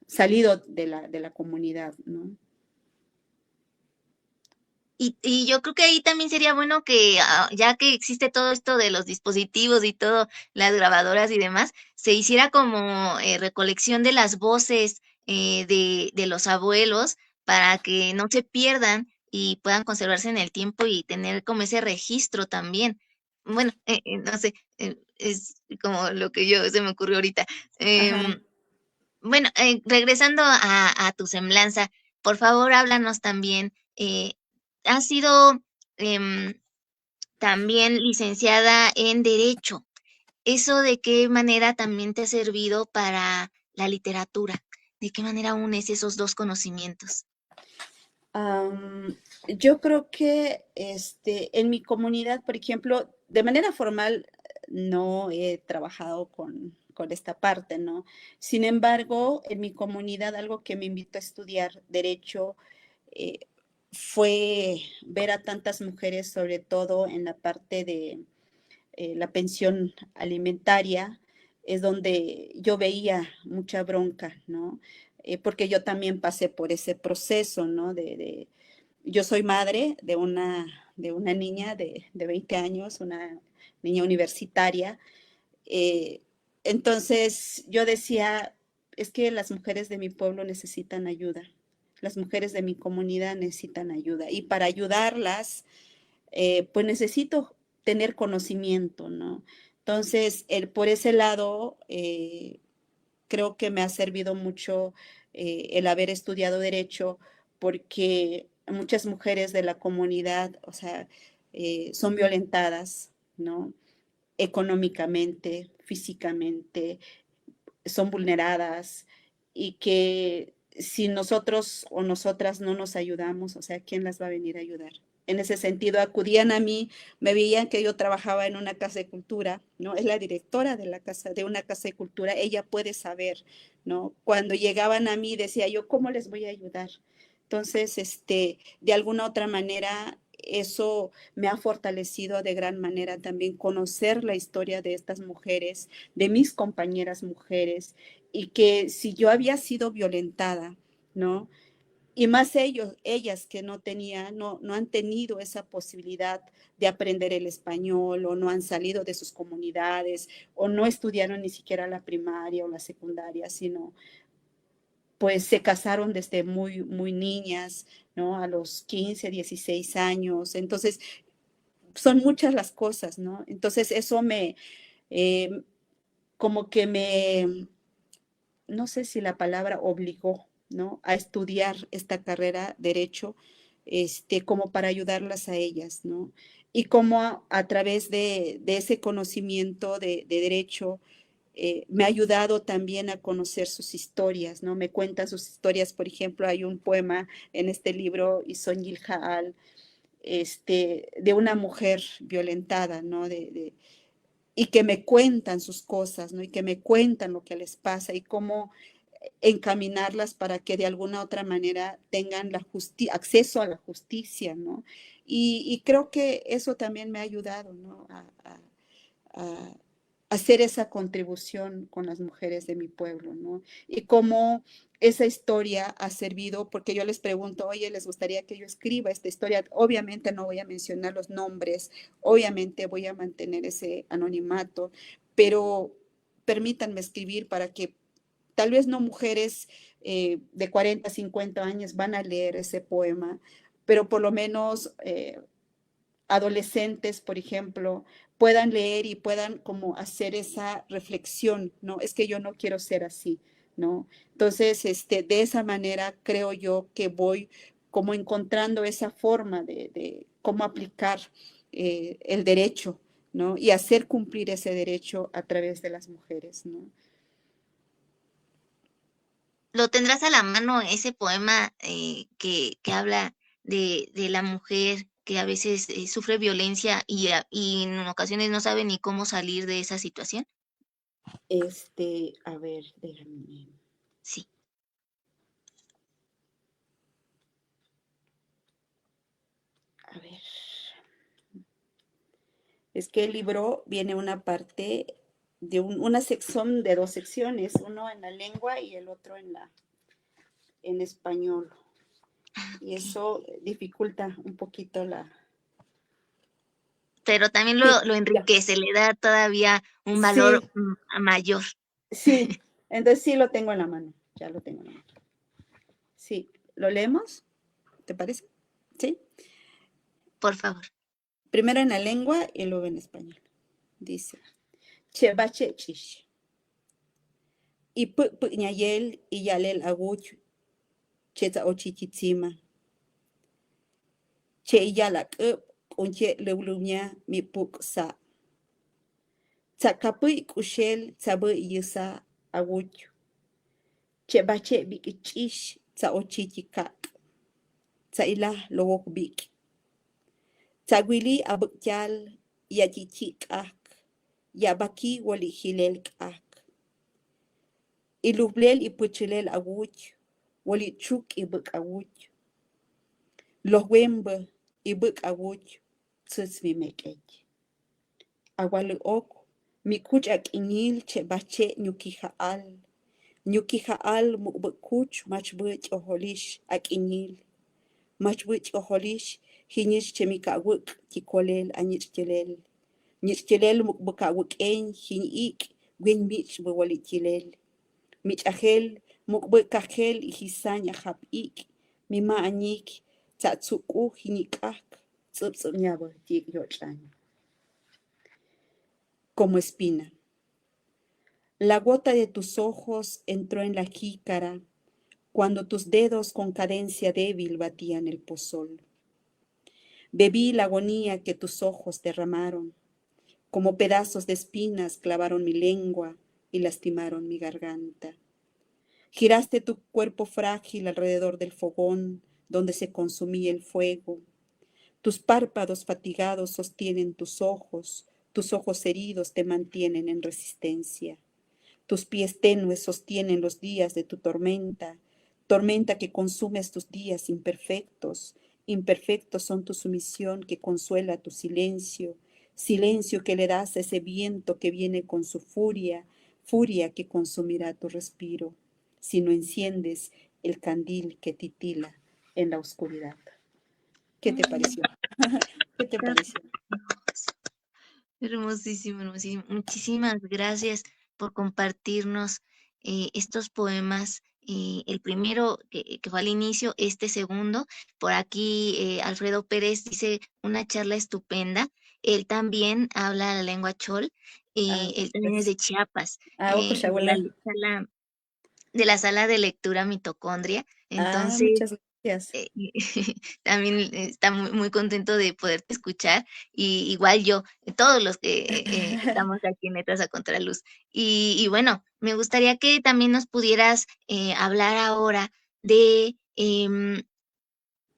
Speaker 2: salido de la comunidad, ¿no?
Speaker 1: Y yo creo que ahí también sería bueno que, ya que existe todo esto de los dispositivos y todo, las grabadoras y demás, se hiciera como recolección de las voces de los abuelos para que no se pierdan y puedan conservarse en el tiempo y tener como ese registro también. Bueno, no sé, es como lo que yo se me ocurrió ahorita.
Speaker 2: Ajá.
Speaker 1: Bueno, regresando a tu semblanza, por favor, háblanos también. Has sido em, también licenciada en Derecho. ¿Eso de qué manera también te ha servido para la literatura? ¿De qué manera unes esos dos conocimientos?
Speaker 2: Yo creo que en mi comunidad, por ejemplo, de manera formal no he trabajado con esta parte, ¿no? Sin embargo, en mi comunidad algo que me invitó a estudiar derecho eh, fue ver a tantas mujeres, sobre todo en la parte de la pensión alimentaria, es donde yo veía mucha bronca, ¿no? Porque yo también pasé por ese proceso, ¿no? Yo soy madre de una niña de 20 años, una niña universitaria. eh, entonces yo decía, es que las mujeres de mi pueblo necesitan ayuda, las mujeres de mi comunidad necesitan ayuda y para ayudarlas, pues necesito tener conocimiento, ¿no? Entonces, por ese lado, creo que me ha servido mucho el haber estudiado derecho porque muchas mujeres de la comunidad, o sea, son violentadas, ¿no? Económicamente, físicamente, son vulneradas y que si nosotros o nosotras no nos ayudamos, o sea, ¿quién las va a venir a ayudar? En ese sentido, acudían a mí, me veían que yo trabajaba en una casa de cultura, ¿no? Es la directora de la casa, de una casa de cultura, ella puede saber, ¿no? Cuando llegaban a mí decía yo, ¿cómo les voy a ayudar? Entonces, de alguna otra manera, eso me ha fortalecido de gran manera también conocer la historia de estas mujeres, de mis compañeras mujeres, y que si yo había sido violentada, ¿no? Y más ellas que no han tenido esa posibilidad de aprender el español o no han salido de sus comunidades o no estudiaron ni siquiera la primaria o la secundaria, sino pues se casaron desde muy, muy niñas, ¿no? A los 15, 16 años. Entonces, son muchas las cosas, ¿no? Entonces, eso eh, como que no sé si la palabra obligó, ¿no? A estudiar esta carrera, derecho, como para ayudarlas a ellas, ¿no? Y como a través de ese conocimiento de derecho, me ha ayudado también a conocer sus historias, ¿no? Me cuentan sus historias, por ejemplo, hay un poema en este libro, Isongil Jaal, de una mujer violentada, ¿no? Y que me cuentan sus cosas, ¿no? Y que me cuentan lo que les pasa y cómo encaminarlas para que de alguna otra manera tengan acceso a la justicia, ¿no? Y creo que eso también me ha ayudado, ¿no? A hacer esa contribución con las mujeres de mi pueblo, ¿no? Y cómo esa historia ha servido, porque yo les pregunto, oye, ¿les gustaría que yo escriba esta historia? Obviamente no voy a mencionar los nombres, obviamente voy a mantener ese anonimato, pero permítanme escribir para que tal vez no mujeres de 40, 50 años van a leer ese poema, pero por lo menos adolescentes, por ejemplo, puedan leer y puedan como hacer esa reflexión, ¿no? Es que yo no quiero ser así, ¿no? Entonces, de esa manera creo yo que voy como encontrando esa forma de cómo aplicar el derecho, ¿no? Y hacer cumplir ese derecho a través de las mujeres, ¿no?
Speaker 1: ¿Lo tendrás a la mano ese poema que habla de la mujer que a veces sufre violencia y en ocasiones no sabe ni cómo salir de esa situación?
Speaker 2: A ver, déjame.
Speaker 1: Sí,
Speaker 2: A ver. Es que el libro viene una parte de una sección de dos secciones, uno en la lengua y el otro en español. Y
Speaker 1: ok.
Speaker 2: eso dificulta un poquito
Speaker 1: Pero también
Speaker 2: Sí,
Speaker 1: lo
Speaker 2: ya.
Speaker 1: enriquece, le da todavía un valor
Speaker 2: Sí,
Speaker 1: mayor.
Speaker 2: sí. Entonces sí lo tengo en la mano. Ya lo tengo en la mano. Sí. ¿Lo leemos? ¿Te parece? Sí.
Speaker 1: Por favor.
Speaker 2: Primero en la lengua y luego en español. Dice, Chebache chish. Y ñayel y yalel aguch, cheta ochichitzima. Che yalak unche leulumia mi puk sa. Tsakapu kushel tsabu yusa aguch. Chebache bikichish tsa ochichikak. Tsa ilah lowok bik. Tsagwili abukyal yachichik ak. Yabaki wali hilel ak. Ilublel ipuchilel aguch. Wali chuk ibuk aguch. Los wembe ibuk aguch. Tsuts mi mekech. Awalu ok. Mi kuch ak inyil che bache nyukihaal. Nyukihaal mukbukuch machbuch oholish ak inyil. Machbuch oholish hinish che mikawuk kikolel anyichelel. Nyichelel mukbukawuk en hinik gwen mich buwalichilel. Mich ahel mukbukahel hisanya hapik. Mima anyik tatsuku hinikak. Tsupsumnyaba tik yochan. Como espina. La gota de tus ojos entró en la jícara cuando tus dedos con cadencia débil batían el pozol. Bebí la agonía que tus ojos derramaron, como pedazos de espinas clavaron mi lengua y lastimaron mi garganta. Giraste tu cuerpo frágil alrededor del fogón donde se consumía el fuego. Tus párpados fatigados sostienen tus ojos heridos te mantienen en resistencia. Tus pies tenues sostienen los días de tu tormenta, tormenta que consumes tus días imperfectos. Imperfectos son tu sumisión que consuela tu silencio, silencio que le das a ese viento que viene con su furia, furia que consumirá tu respiro, si no enciendes el candil que titila en la oscuridad. ¿Qué te pareció? ¿Qué te pareció?
Speaker 1: Hermosísimo, hermosísimo. Muchísimas gracias por compartirnos estos poemas. El primero que fue al inicio, este segundo. Por aquí Alfredo Pérez dice una charla estupenda. Él también habla la lengua chol.
Speaker 2: Ah,
Speaker 1: Él también es
Speaker 2: gracias.
Speaker 1: de Chiapas,
Speaker 2: Ah,
Speaker 1: de la sala de lectura Mitocondria. Entonces,
Speaker 2: muchas gracias.
Speaker 1: eh, también está muy contento de poderte escuchar, y igual yo, todos los que estamos aquí en Letras a Contraluz. Y bueno, me gustaría que también nos pudieras hablar ahora de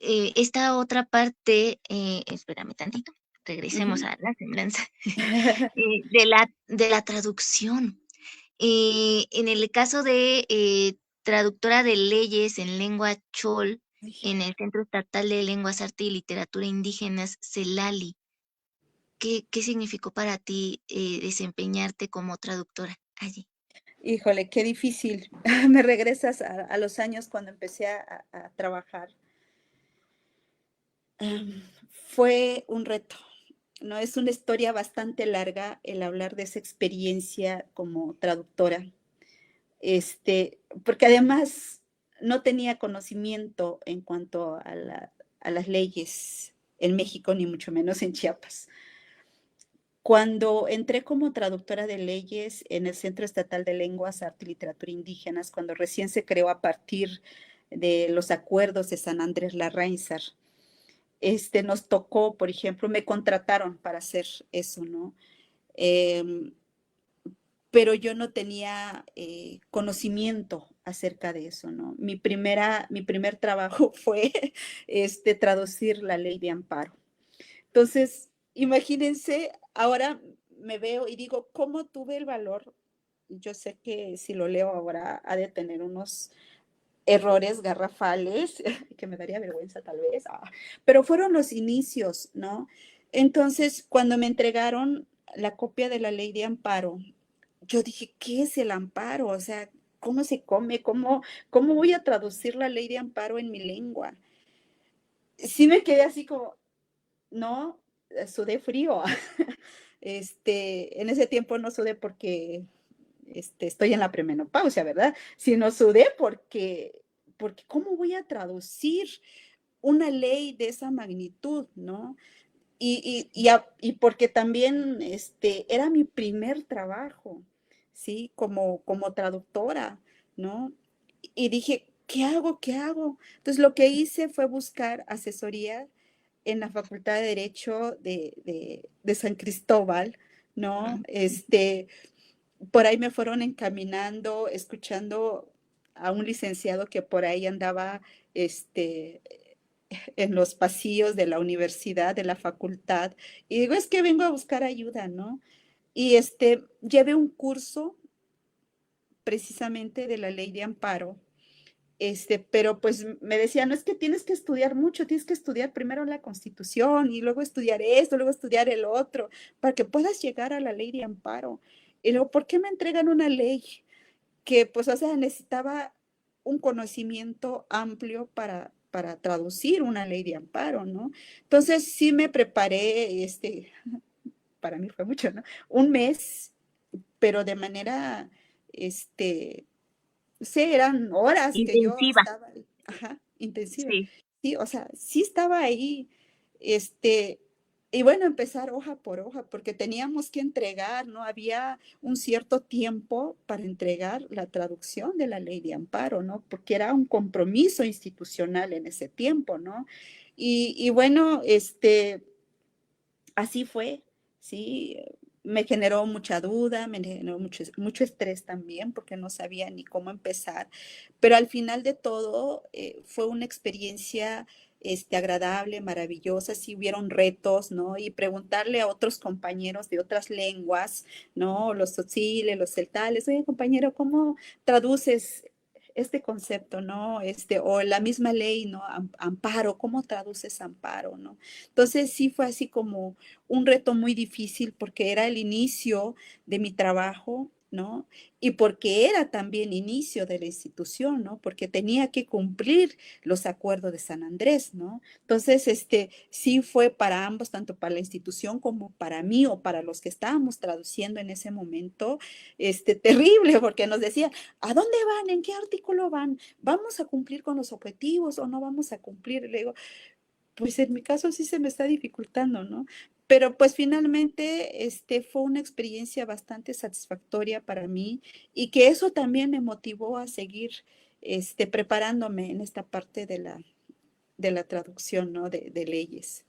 Speaker 1: esta otra parte, espérame tantito, regresemos
Speaker 2: Ujú.
Speaker 1: a la semblanza, de la traducción. En el caso de traductora de leyes en lengua chol en el Centro Estatal de Lenguas, Arte y Literatura Indígenas, CELALI, ¿qué significó para ti desempeñarte como traductora allí?
Speaker 2: Híjole, qué difícil. Me regresas a los años cuando empecé a trabajar. Fue un reto, ¿no? Es una historia bastante larga el hablar de esa experiencia como traductora, porque además no tenía conocimiento en cuanto a las leyes en México, ni mucho menos en Chiapas. Cuando entré como traductora de leyes en el Centro Estatal de Lenguas, Arte y Literatura Indígenas, cuando recién se creó a partir de los acuerdos de San Andrés Larraínzar, nos tocó, por ejemplo, me contrataron para hacer eso, ¿no? Em, pero yo no tenía conocimiento acerca de eso, ¿no? Mi primer trabajo fue traducir la ley de amparo. Entonces, imagínense, ahora me veo y digo, ¿cómo tuve el valor? Yo sé que si lo leo ahora ha de tener unos errores garrafales, que me daría vergüenza tal vez, pero fueron los inicios, ¿no? Entonces, cuando me entregaron la copia de la ley de amparo, yo dije, ¿qué es el amparo? O sea, ¿cómo se come? ¿Cómo voy a traducir la ley de amparo en mi lengua? Sí me quedé así como, no, sudé frío. En ese tiempo no sudé porque estoy en la premenopausia, ¿verdad? Sino sudé porque ¿cómo voy a traducir una ley de esa magnitud, ¿no? Y porque también era mi primer trabajo, ¿sí? Como traductora, ¿no? Y dije, ¿qué hago? ¿Qué hago? Entonces lo que hice fue buscar asesoría en la Facultad de Derecho de San Cristóbal, ¿no?
Speaker 1: Ujú.
Speaker 2: Por ahí me fueron encaminando, escuchando a un licenciado que por ahí andaba, en los pasillos de la universidad, de la facultad, y digo, es que vengo a buscar ayuda, ¿no? Y llevé un curso precisamente de la ley de amparo, pero pues me decían, no es que tienes que estudiar mucho, tienes que estudiar primero la Constitución y luego estudiar esto, luego estudiar el otro, para que puedas llegar a la ley de amparo. Y luego, ¿por qué me entregan una ley que, pues, o sea, necesitaba un conocimiento amplio para traducir una ley de amparo, ¿no? Entonces sí me preparé, para mí fue mucho, ¿no? Un mes, pero de manera, sí, eran horas que yo
Speaker 1: Intensiva,
Speaker 2: estaba, ajá, intensiva.
Speaker 1: sí.
Speaker 2: Sí, o sea, sí estaba ahí, este, y bueno, empezar hoja por hoja, porque teníamos que entregar, ¿no? Había un cierto tiempo para entregar la traducción de la ley de amparo, ¿no? Porque era un compromiso institucional en ese tiempo, ¿no? Y bueno, así fue, ¿sí? Me generó mucha duda, me generó mucho estrés también porque no sabía ni cómo empezar, pero al final de todo fue una experiencia agradable, maravillosa, sí hubieron retos, ¿no? Y preguntarle a otros compañeros de otras lenguas, ¿no? Los tzotziles, los celtales, oye compañero, ¿cómo traduces este concepto, ¿no? O la misma ley, ¿no? Amparo, ¿cómo traduces amparo, ¿no? Entonces sí fue así como un reto muy difícil porque era el inicio de mi trabajo, ¿no? Y porque era también inicio de la institución, ¿no? Porque tenía que cumplir los acuerdos de San Andrés, ¿no? Entonces, sí fue para ambos, tanto para la institución como para mí o para los que estábamos traduciendo en ese momento, terrible, porque nos decían, ¿a dónde van? ¿En qué artículo van? ¿Vamos a cumplir con los objetivos o no vamos a cumplir? Le digo, pues en mi caso sí se me está dificultando, ¿no? Pero pues finalmente fue una experiencia bastante satisfactoria para mí y que eso también me motivó a seguir preparándome en esta parte de la traducción, ¿no? De leyes.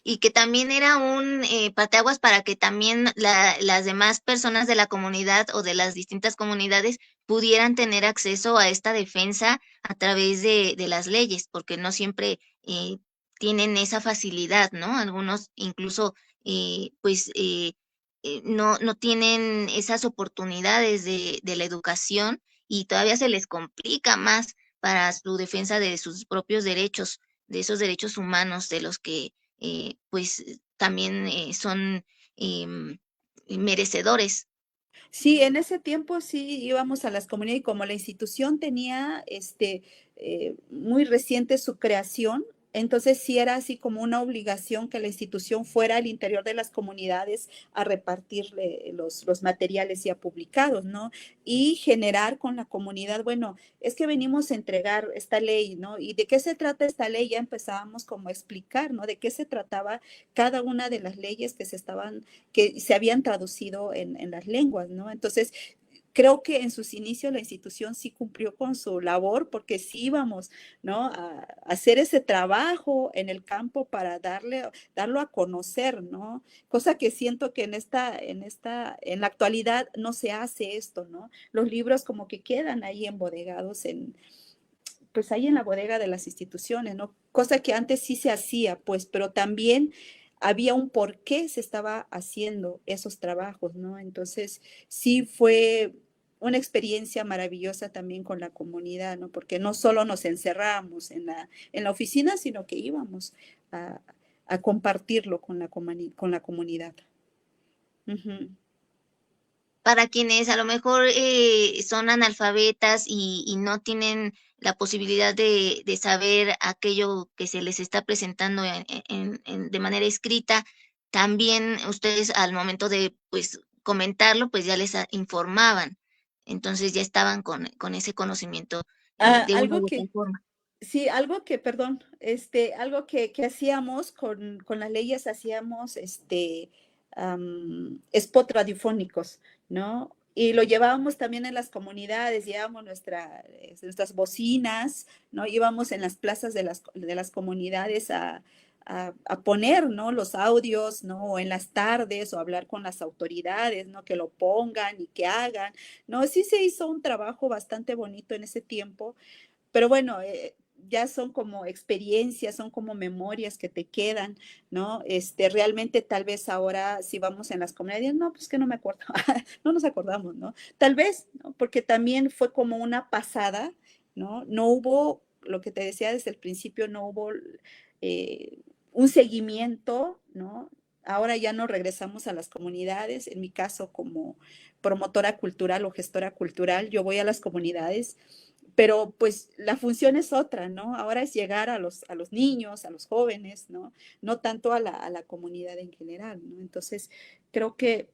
Speaker 1: Y que también era un parteaguas para que también las demás personas de la comunidad o de las distintas comunidades pudieran tener acceso a esta defensa a través de las leyes, porque no siempre tienen esa facilidad, ¿no? Algunos incluso, pues, no tienen esas oportunidades de la educación y todavía se les complica más para su defensa de sus propios derechos, de esos derechos humanos de los que pues también son em, merecedores.
Speaker 2: Sí, en ese tiempo sí íbamos a las comunidades y como la institución tenía muy reciente su creación, Entonces sí era así como una obligación que la institución fuera al interior de las comunidades a repartirle los materiales ya publicados, ¿no? Y generar con la comunidad, bueno, es que venimos a entregar esta ley, ¿no? ¿Y de qué se trata esta ley? Ya empezábamos como a explicar, ¿no? De qué se trataba cada una de las leyes que se habían traducido en las lenguas, ¿no? Entonces, creo que en sus inicios la institución sí cumplió con su labor porque sí íbamos, ¿no? A hacer ese trabajo en el campo para darlo a conocer, ¿no? Cosa que siento que en la actualidad no se hace esto, ¿no? Los libros como que quedan ahí embodegados pues ahí en la bodega de las instituciones, ¿no? Cosa que antes sí se hacía, pues, pero también había un por qué se estaba haciendo esos trabajos, ¿no? Entonces, sí fue una experiencia maravillosa también con la comunidad, ¿no? Porque no solo nos encerramos en la oficina, sino que íbamos a, a compartirlo con con la comunidad. Ujú.
Speaker 1: Para quienes a lo mejor son analfabetas y no tienen la posibilidad de saber aquello que se les está presentando de manera escrita, también ustedes al momento de pues comentarlo, pues ya les informaban. Entonces ya estaban con ese conocimiento de una
Speaker 2: Algo
Speaker 1: u otra
Speaker 2: que,
Speaker 1: forma.
Speaker 2: sí, perdón, algo que hacíamos con las leyes, hacíamos spot radiofónicos, ¿no? Y lo llevábamos también en las comunidades, llevábamos nuestras bocinas, ¿no? Íbamos en las plazas de las comunidades a poner, ¿no? Los audios, ¿no? O en las tardes, o hablar con las autoridades, ¿no? Que lo pongan y que hagan, ¿no? Sí se hizo un trabajo bastante bonito en ese tiempo, pero bueno, ya son como experiencias, son como memorias que te quedan, ¿no? Realmente tal vez ahora si vamos en las comunidades, no, pues que no me acuerdo, no nos acordamos, ¿no? Tal vez, ¿no? Porque también fue como una pasada, ¿no? No hubo, lo que te decía desde el principio, no hubo eh, un seguimiento, ¿no? Ahora ya no regresamos a las comunidades, en mi caso como promotora cultural o gestora cultural, yo voy a las comunidades, pero pues la función es otra, ¿no? Ahora es llegar a los niños, a los jóvenes, ¿no? No tanto a la comunidad en general, ¿no? Entonces, creo que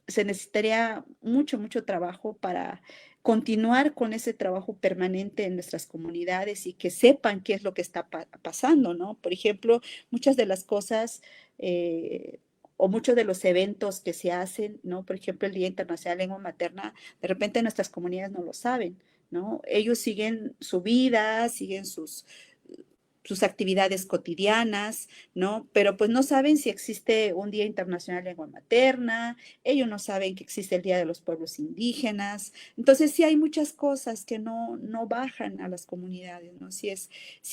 Speaker 2: se necesitaría mucho, mucho trabajo para continuar con ese trabajo permanente en nuestras comunidades y que sepan qué es lo que está pasando, ¿no? Por ejemplo, muchas de las cosas o muchos de los eventos que se hacen, ¿no? Por ejemplo, el Día Internacional de Lengua Materna, de repente nuestras comunidades no lo saben, ¿no? Ellos siguen su vida, siguen sus actividades cotidianas, ¿no? Pero pues no saben si existe un Día Internacional de Lengua Materna, ellos no saben que existe el Día de los Pueblos Indígenas. Entonces sí hay muchas cosas que no bajan a las comunidades, ¿no? Sí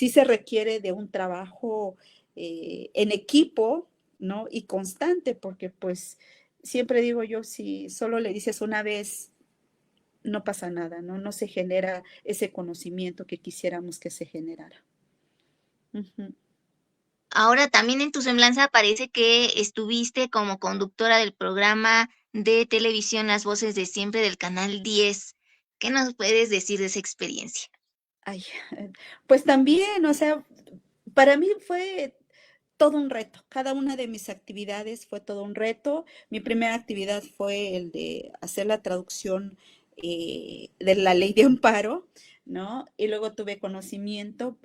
Speaker 2: se requiere de un trabajo en equipo, ¿no? Y constante, porque pues siempre digo yo, si solo le dices una vez, no pasa nada, ¿no? No se genera ese conocimiento que quisiéramos que se generara. Ujú.
Speaker 1: Ahora también en tu semblanza aparece que estuviste como conductora del programa de televisión Las Voces de Siempre del Canal 10. ¿Qué nos puedes decir de esa experiencia?
Speaker 2: Ay, pues también, o sea, para mí fue todo un reto. Cada una de mis actividades fue todo un reto. Mi primera actividad fue el de hacer la traducción de la ley de amparo, ¿no? Y luego tuve conocimiento,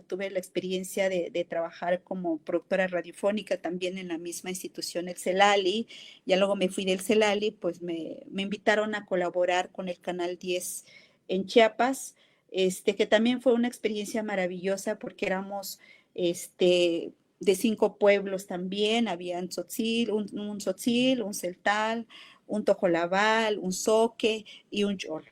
Speaker 2: tuve la experiencia de trabajar como productora radiofónica también en la misma institución, el CELALI. Ya luego me fui del CELALI, pues me invitaron a colaborar con el Canal 10 en Chiapas, que también fue una experiencia maravillosa porque éramos, de 5 pueblos también, había un tzotzil, un celtal, un tojolabal, un zoque y un chol.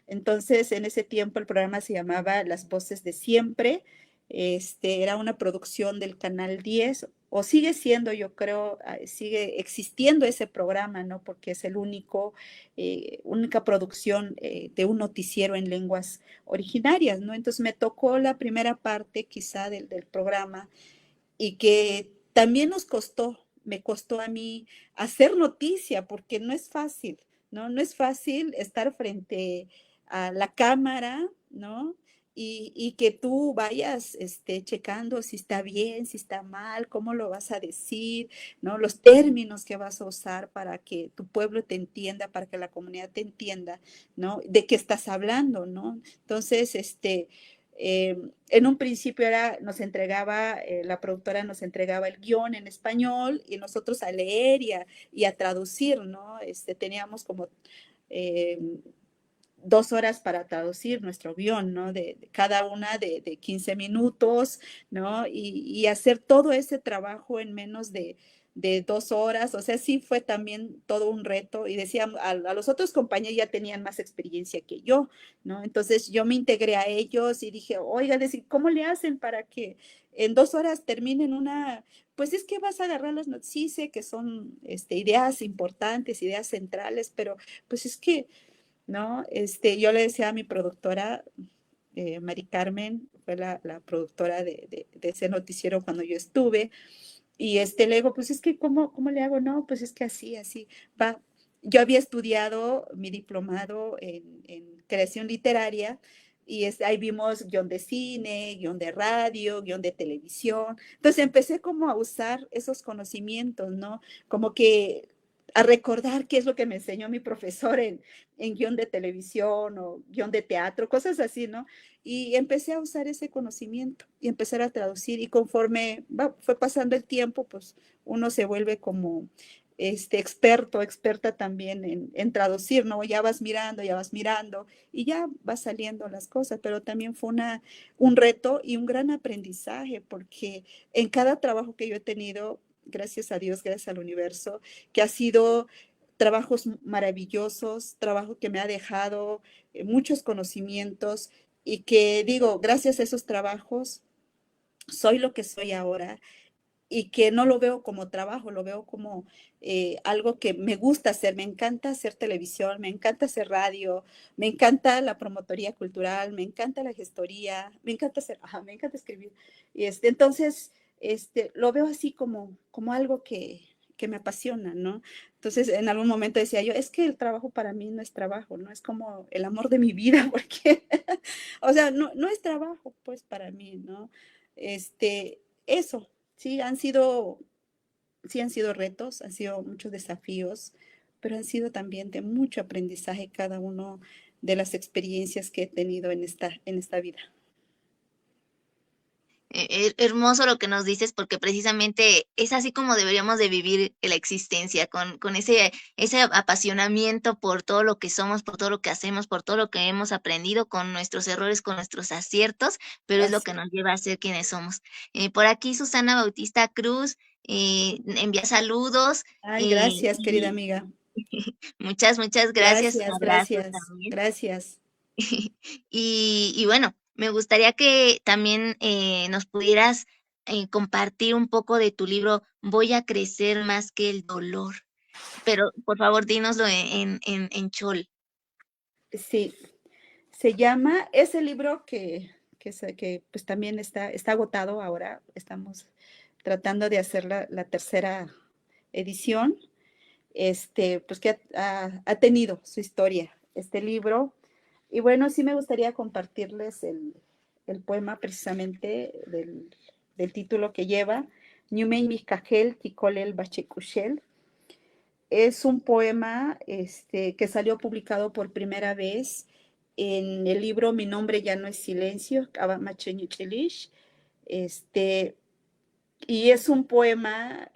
Speaker 2: Entonces, en ese tiempo el programa se llamaba Las Voces de Siempre. Era una producción del Canal 10, o sigue siendo, yo creo, sigue existiendo ese programa, ¿no? Porque es única producción de un noticiero en lenguas originarias, ¿no? Entonces me tocó la primera parte quizá del programa y que también me costó a mí hacer noticia, porque no es fácil, ¿no? No es fácil estar frente a la cámara, ¿no? y que tú vayas checando si está bien, si está mal, cómo lo vas a decir, ¿no? Los términos que vas a usar para que tu pueblo te entienda, para que la comunidad te entienda, ¿no? De qué estás hablando, ¿no? Entonces, en un principio nos entregaba, la productora nos entregaba el guión en español y nosotros a leer y a traducir, ¿no? Teníamos como... eh, 2 horas para traducir nuestro guión, ¿no? De cada una de 15 minutos, ¿no? Y hacer todo ese trabajo en menos de 2 horas, o sea, sí fue también todo un reto y decían, a los otros compañeros ya tenían más experiencia que yo, ¿no? Entonces yo me integré a ellos y dije, oiga, decir, ¿cómo le hacen para que en 2 horas terminen una, pues es que vas a agarrar las noticias que son ideas importantes, ideas centrales, pero pues es que ¿no? Yo le decía a mi productora, Mari Carmen, fue la productora de ese noticiero cuando yo estuve, y le digo, pues es que, ¿cómo le hago? No, pues es que así, va. Yo había estudiado mi diplomado en creación literaria, y ahí vimos guión de cine, guión de radio, guión de televisión. Entonces empecé como a usar esos conocimientos, ¿no? Como que a recordar qué es lo que me enseñó mi profesor en guión de televisión o guión de teatro, cosas así, ¿no? Y empecé a usar ese conocimiento y empezar a traducir y conforme fue pasando el tiempo, pues uno se vuelve como experto, experta también en traducir, ¿no? Ya vas mirando y ya va saliendo las cosas, pero también fue un reto y un gran aprendizaje porque en cada trabajo que yo he tenido, gracias a Dios, gracias al universo, que ha sido trabajos maravillosos, trabajo que me ha dejado muchos conocimientos y que digo, gracias a esos trabajos soy lo que soy ahora y que no lo veo como trabajo, lo veo como algo que me gusta hacer. Me encanta hacer televisión, me encanta hacer radio, me encanta la promotoría cultural, me encanta la gestoría, me encanta me encanta escribir. Y entonces, lo veo así como algo que me apasiona, ¿no? Entonces, en algún momento decía yo, es que el trabajo para mí no es trabajo, ¿no? Es como el amor de mi vida, porque, o sea, no es trabajo, pues, para mí, ¿no? Eso, sí, sí han sido retos, han sido muchos desafíos, pero han sido también de mucho aprendizaje cada uno de las experiencias que he tenido en esta vida.
Speaker 1: Hermoso lo que nos dices, porque precisamente es así como deberíamos de vivir la existencia, con ese apasionamiento por todo lo que somos, por todo lo que hacemos, por todo lo que hemos aprendido, con nuestros errores, con nuestros aciertos, pero es lo que
Speaker 2: Así.
Speaker 1: nos lleva a ser quienes somos. Por aquí Susana Bautista Cruz envía saludos.
Speaker 2: Ay, gracias, querida
Speaker 1: Y
Speaker 2: amiga.
Speaker 1: muchas gracias, un
Speaker 2: Gracias,
Speaker 1: abrazo
Speaker 2: gracias,
Speaker 1: también.
Speaker 2: gracias.
Speaker 1: Y bueno, me gustaría que también nos pudieras compartir un poco de tu libro Voy a crecer más que el dolor, pero por favor dínoslo en chol.
Speaker 2: Sí, se llama ese libro que pues también está agotado ahora. Estamos tratando de hacer la tercera edición. Pues que ha tenido su historia este libro. Y bueno, sí me gustaría compartirles el poema precisamente del título que lleva, Ñumey Mizcajel Ticolel Bachekushel. Es un poema que salió publicado por primera vez en el libro Mi nombre ya no es silencio, Abamacheñuchelish. Este, y es un poema,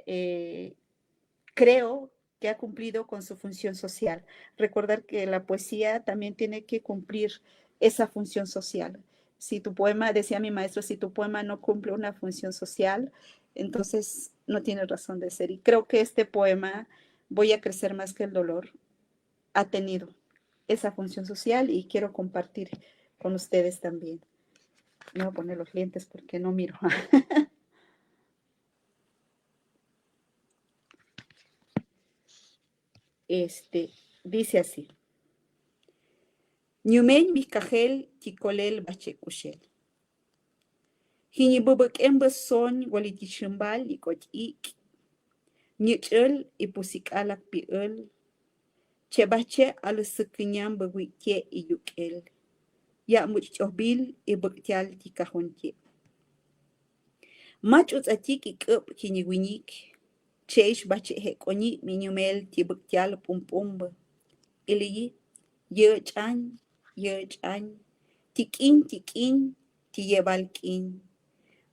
Speaker 2: creo que ha cumplido con su función social. Recordar que la poesía también tiene que cumplir esa función social. Si tu poema, decía mi maestro, si tu poema no cumple una función social, entonces no tiene razón de ser. Y creo que este poema, Voy a crecer más que el dolor, ha tenido esa función social y quiero compartir con ustedes también. Me voy a poner los lentes porque no miro. Dice así. Ñumeñ Mizcajel Ticolel Bachekushel. Hiñibubuk embeson walitichimbal ikochik. Ñichel ipusik alak piel. Chebache al sukinyam beguike iyukel. ya much'obil y buktial ti kahonti. Mach utzatik ik'up kiniwinik, cheish bache hek'oni minyumel ti buktial pumpumba. Iliyi, yech'an, yech'an, tik'in, ti yebal k'in.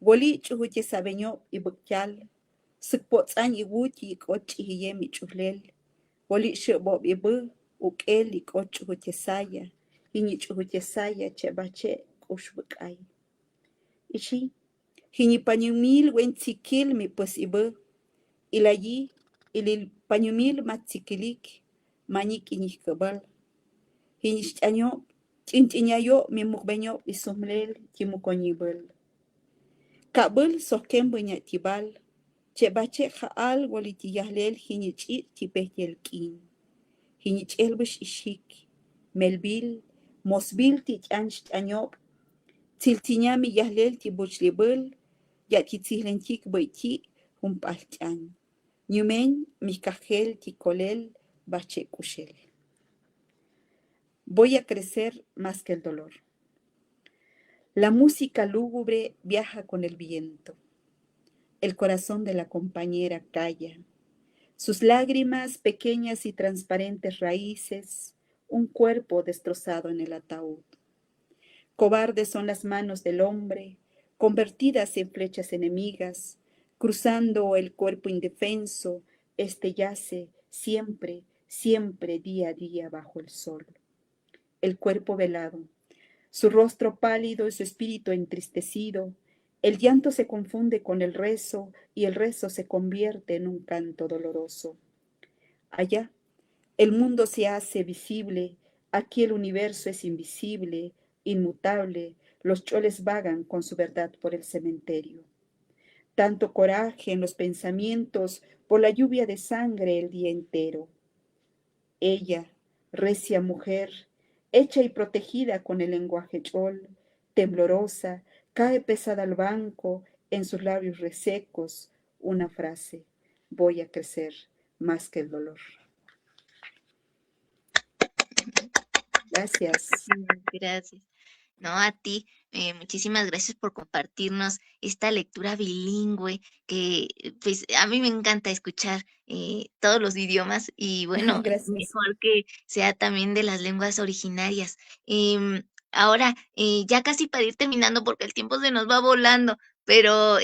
Speaker 2: Woli ch'uhuti sabeño y buktial, sikpotz'an iwut y ik'ot ch'ihiyem ich'uhlel. Woli shebob ibu, uk'el ik'ot ch'uhuti saya, hini ch'uhuti saya chebache k'ushbuk'ay. Ishi, hini pañumil wentsikil mi pues ibu, ilayi, ilil pañumil matzikilik, mañik inihkabal. Hini ch'año, ch'inch'inyayo mi mukbeño isumlel timukoñibel. Kabul sohken buña tibal, chebache jaal wali tiyahlel hini ch'i tipehtel k'in. Hini ch'elbush ishik, melbil, mosbil ti ch'anch ch'anyop, tiltiñami yahlel ti buchlibul, ya titzihlentik buiti, humpal ch'an. Nyumen mikajel ti kolel, bache kushel. Voy a crecer más que el dolor. La música lúgubre viaja con el viento. El corazón de la compañera calla. Sus lágrimas, pequeñas y transparentes raíces, un cuerpo destrozado en el ataúd. Cobardes son las manos del hombre, convertidas en flechas enemigas, cruzando el cuerpo indefenso, este yace siempre, siempre día a día bajo el sol. El cuerpo velado, su rostro pálido y su espíritu entristecido, el llanto se confunde con el rezo y el rezo se convierte en un canto doloroso. Allá, el mundo se hace visible, aquí el universo es invisible, inmutable, los choles vagan con su verdad por el cementerio. Tanto coraje en los pensamientos por la lluvia de sangre el día entero. Ella, recia mujer, hecha y protegida con el lenguaje chol, temblorosa, cae pesada al banco, en sus labios resecos, una frase: voy a crecer más que el dolor. Gracias.
Speaker 1: Gracias. No, a ti, muchísimas gracias por compartirnos esta lectura bilingüe que pues a mí me encanta escuchar todos los idiomas y bueno,
Speaker 2: Gracias.
Speaker 1: mejor que sea también de las lenguas originarias. Ahora, ya casi para ir terminando porque el tiempo se nos va volando, pero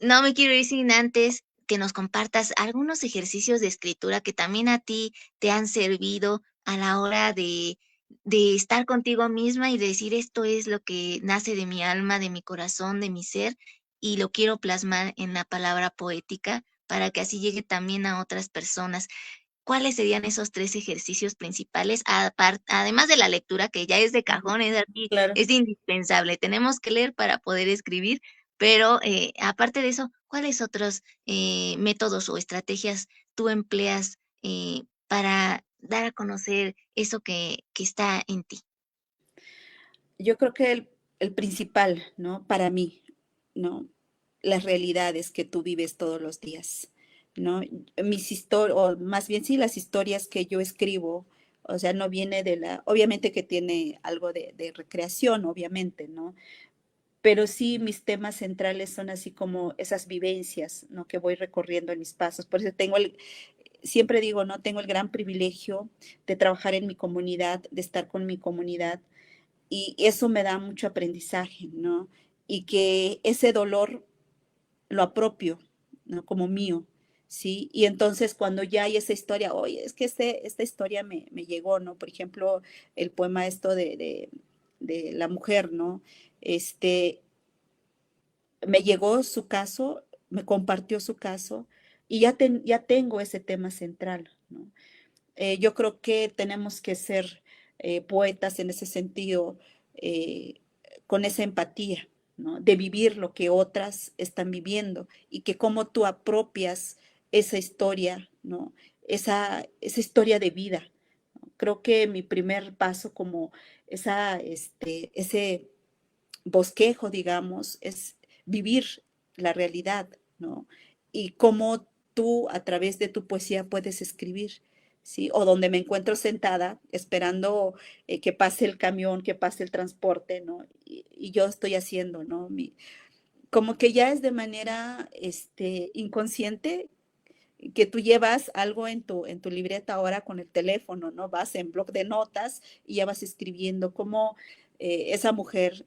Speaker 1: no me quiero ir sin antes que nos compartas algunos ejercicios de escritura que también a ti te han servido a la hora de estar contigo misma y decir esto es lo que nace de mi alma, de mi corazón, de mi ser, y lo quiero plasmar en la palabra poética para que así llegue también a otras personas. ¿Cuáles serían esos tres ejercicios principales? Además de la lectura, que ya es de cajón, es así,
Speaker 2: Claro.
Speaker 1: es indispensable. Tenemos que leer para poder escribir, pero aparte de eso, ¿cuáles otros métodos o estrategias tú empleas para dar a conocer eso que está en ti?
Speaker 2: Yo creo que el principal, ¿no? Para mí, ¿no? Las realidades que tú vives todos los días, ¿no? Mis historias, o más bien sí, las historias que yo escribo, o sea, no viene de la, obviamente que tiene algo de recreación, obviamente, ¿no? Pero sí mis temas centrales son así como esas vivencias, ¿no? Que voy recorriendo en mis pasos. Por eso siempre digo, ¿no? Tengo el gran privilegio de trabajar en mi comunidad, de estar con mi comunidad, y eso me da mucho aprendizaje, ¿no? Y que ese dolor lo apropio, ¿no? Como mío, ¿sí? Y entonces cuando ya hay esa historia, oye, es que esta historia me llegó, ¿no? Por ejemplo, el poema esto de la mujer, ¿no? Este, me llegó su caso, me compartió su caso y ya tengo ese tema central, ¿no? Yo creo que tenemos que ser poetas en ese sentido, eh, con esa empatía, ¿no? De vivir lo que otras están viviendo y que cómo tú apropias esa historia, ¿no? Esa historia de vida. ¿No? Creo que mi primer paso como ese bosquejo, digamos, es vivir la realidad, ¿no? Y cómo tú a través de tu poesía puedes escribir. ¿sí? O donde me encuentro sentada esperando que pase el camión, que pase el transporte, ¿no? Y yo estoy haciendo, ¿no? Como que ya es de manera inconsciente que tú llevas algo en tu libreta ahora con el teléfono, ¿no? Vas en bloc de notas y ya vas escribiendo cómo esa mujer.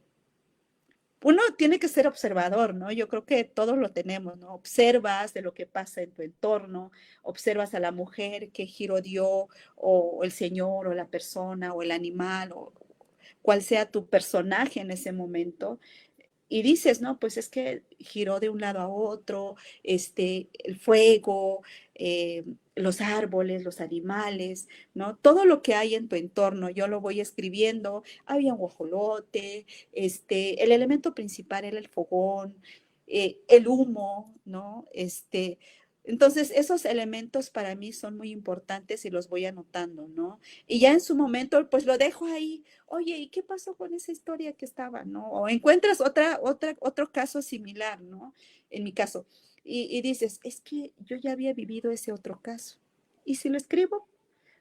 Speaker 2: Uno tiene que ser observador, ¿no? Yo creo que todos lo tenemos, ¿no? Observas de lo que pasa en tu entorno, observas a la mujer, qué giro dio, o el señor, o la persona, o el animal, o cual sea tu personaje en ese momento, y dices, no, pues es que giró de un lado a otro, el fuego, los árboles, los animales, ¿no? Todo lo que hay en tu entorno, yo lo voy escribiendo, había un guajolote, el elemento principal era el fogón, el humo, ¿no? Entonces, esos elementos para mí son muy importantes y los voy anotando, ¿no? Y ya en su momento, pues lo dejo ahí. Oye, ¿y qué pasó con esa historia que estaba, no? O encuentras otro caso similar, ¿no? En mi caso. Y dices, es que yo ya había vivido ese otro caso. ¿Y si lo escribo?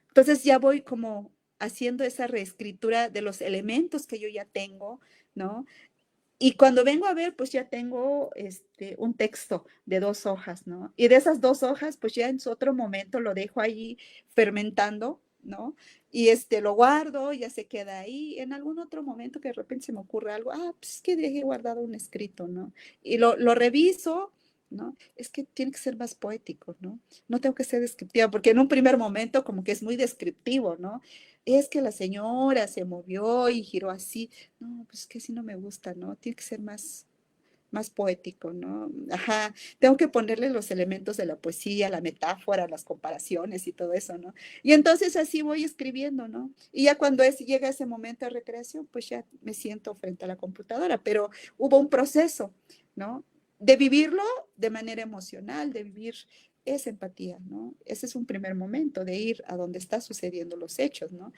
Speaker 2: Entonces ya voy como haciendo esa reescritura de los elementos que yo ya tengo, ¿no? Y cuando vengo a ver, pues ya tengo un texto de 2 hojas, ¿no? Y de esas 2 hojas, pues ya en su otro momento lo dejo ahí fermentando, ¿no? Y lo guardo, ya se queda ahí. En algún otro momento que de repente se me ocurre algo, pues es que dejé guardado un escrito, ¿no? Y lo reviso, ¿no? Es que tiene que ser más poético, ¿no? No tengo que ser descriptiva, porque en un primer momento como que es muy descriptivo, ¿no? Es que la señora se movió y giró así. No, pues es que así no me gusta, ¿no? Tiene que ser más poético, ¿no? Ajá, tengo que ponerle los elementos de la poesía, la metáfora, las comparaciones y todo eso, ¿no? Y entonces así voy escribiendo, ¿no? Y ya cuando llega ese momento de recreación, pues ya me siento frente a la computadora, pero hubo un proceso, ¿no? De vivirlo de manera emocional, de vivir esa empatía, ¿no? Ese es un primer momento de ir a donde están sucediendo los hechos, ¿no?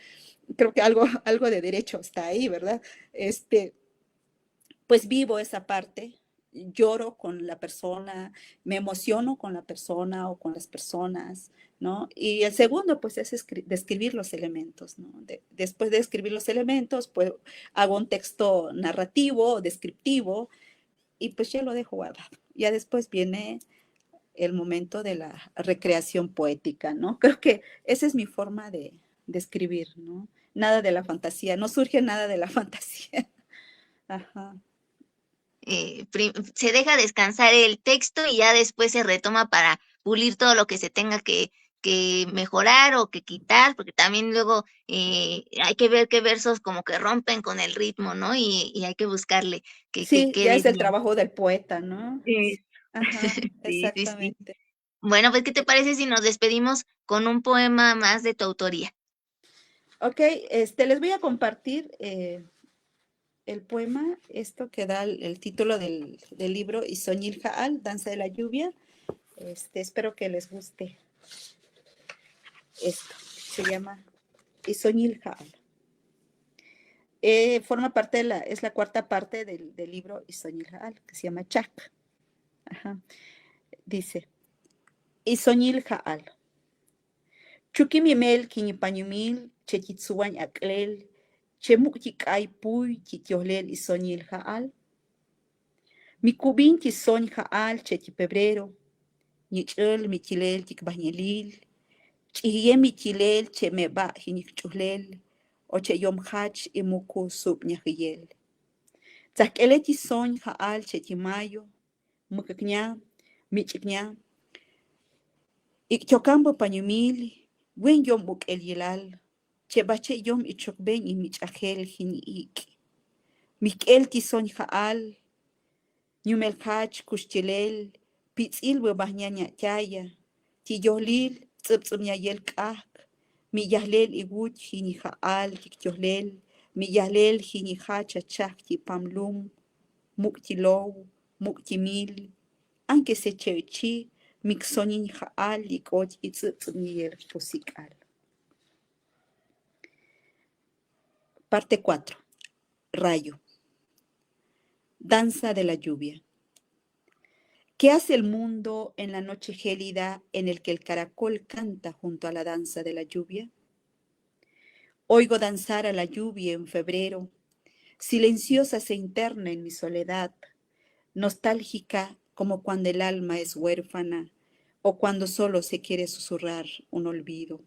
Speaker 2: Creo que algo de derecho está ahí, ¿verdad? Pues vivo esa parte, lloro con la persona, me emociono con la persona o con las personas, ¿no? Y el segundo, pues es describir los elementos, ¿no? Después de escribir los elementos, pues hago un texto narrativo, descriptivo, y pues ya lo dejo guardado. Ya después viene el momento de la recreación poética, ¿no? Creo que esa es mi forma de escribir, ¿no? Nada de la fantasía, no surge nada de la fantasía. Ajá.
Speaker 1: Se deja descansar el texto y ya después se retoma para pulir todo lo que se tenga que mejorar o que quitar, porque también luego hay que ver qué versos como que rompen con el ritmo, ¿no? Y hay que buscarle que
Speaker 2: Sí, ya
Speaker 1: quede
Speaker 2: es el
Speaker 1: bien.
Speaker 2: trabajo del poeta, ¿no?
Speaker 1: Es-
Speaker 2: Ajá,
Speaker 1: Sí, sí, sí.
Speaker 2: exactamente.
Speaker 1: Bueno, pues, ¿qué te parece si nos despedimos con un poema más de tu autoría?
Speaker 2: Ok, les voy a compartir el poema, esto que da el título del libro, Isoñil Jaal, Danza de la Lluvia. Espero que les guste esto. Se llama Isoñil Jaal. Forma parte es la cuarta parte del libro Isoñil Jaal, que se llama Chac. Ajá. Dice, Isoñil Jaal. Chukimimel kiñipañumil chechitsuañ aklel chemukti k'aypuy chitiohlel isoñil ja'al mikubin chisoñ ja'al chechi febrero ñich'äl michilel chikbajñelil ch'ijyem michilel chemeba' jiñikch'ujlel o cheyom jach imuku sub'ñajiyel tzajk'ele chisoñ ja'al chechimayo muk'ikña mich'ikña ikchokambue pañumil wen yom buk'el yilal chebache yom ichokben imich'ajel jini'ik mik'el tisoñ ja'al ñumel jach kuxchilel pitz'il webajña ña'tyaya tiyojlil tz'äbtz'äbñayel k'ajk miyajlel iwuch jini ja'al tikyojlel miyajlel jini jach achaj tipamlum muk'tilow muk'timil anke se che'chi miksoñin ja'al ik'och itz'äbtz'äbñayel pusik'al. Parte 4. Rayo. Danza de la lluvia. ¿Qué hace el mundo en la noche gélida en el que el caracol canta junto a la danza de la lluvia? Oigo danzar a la lluvia en febrero, silenciosa se interna en mi soledad, nostálgica como cuando el alma es huérfana o cuando solo se quiere susurrar un olvido.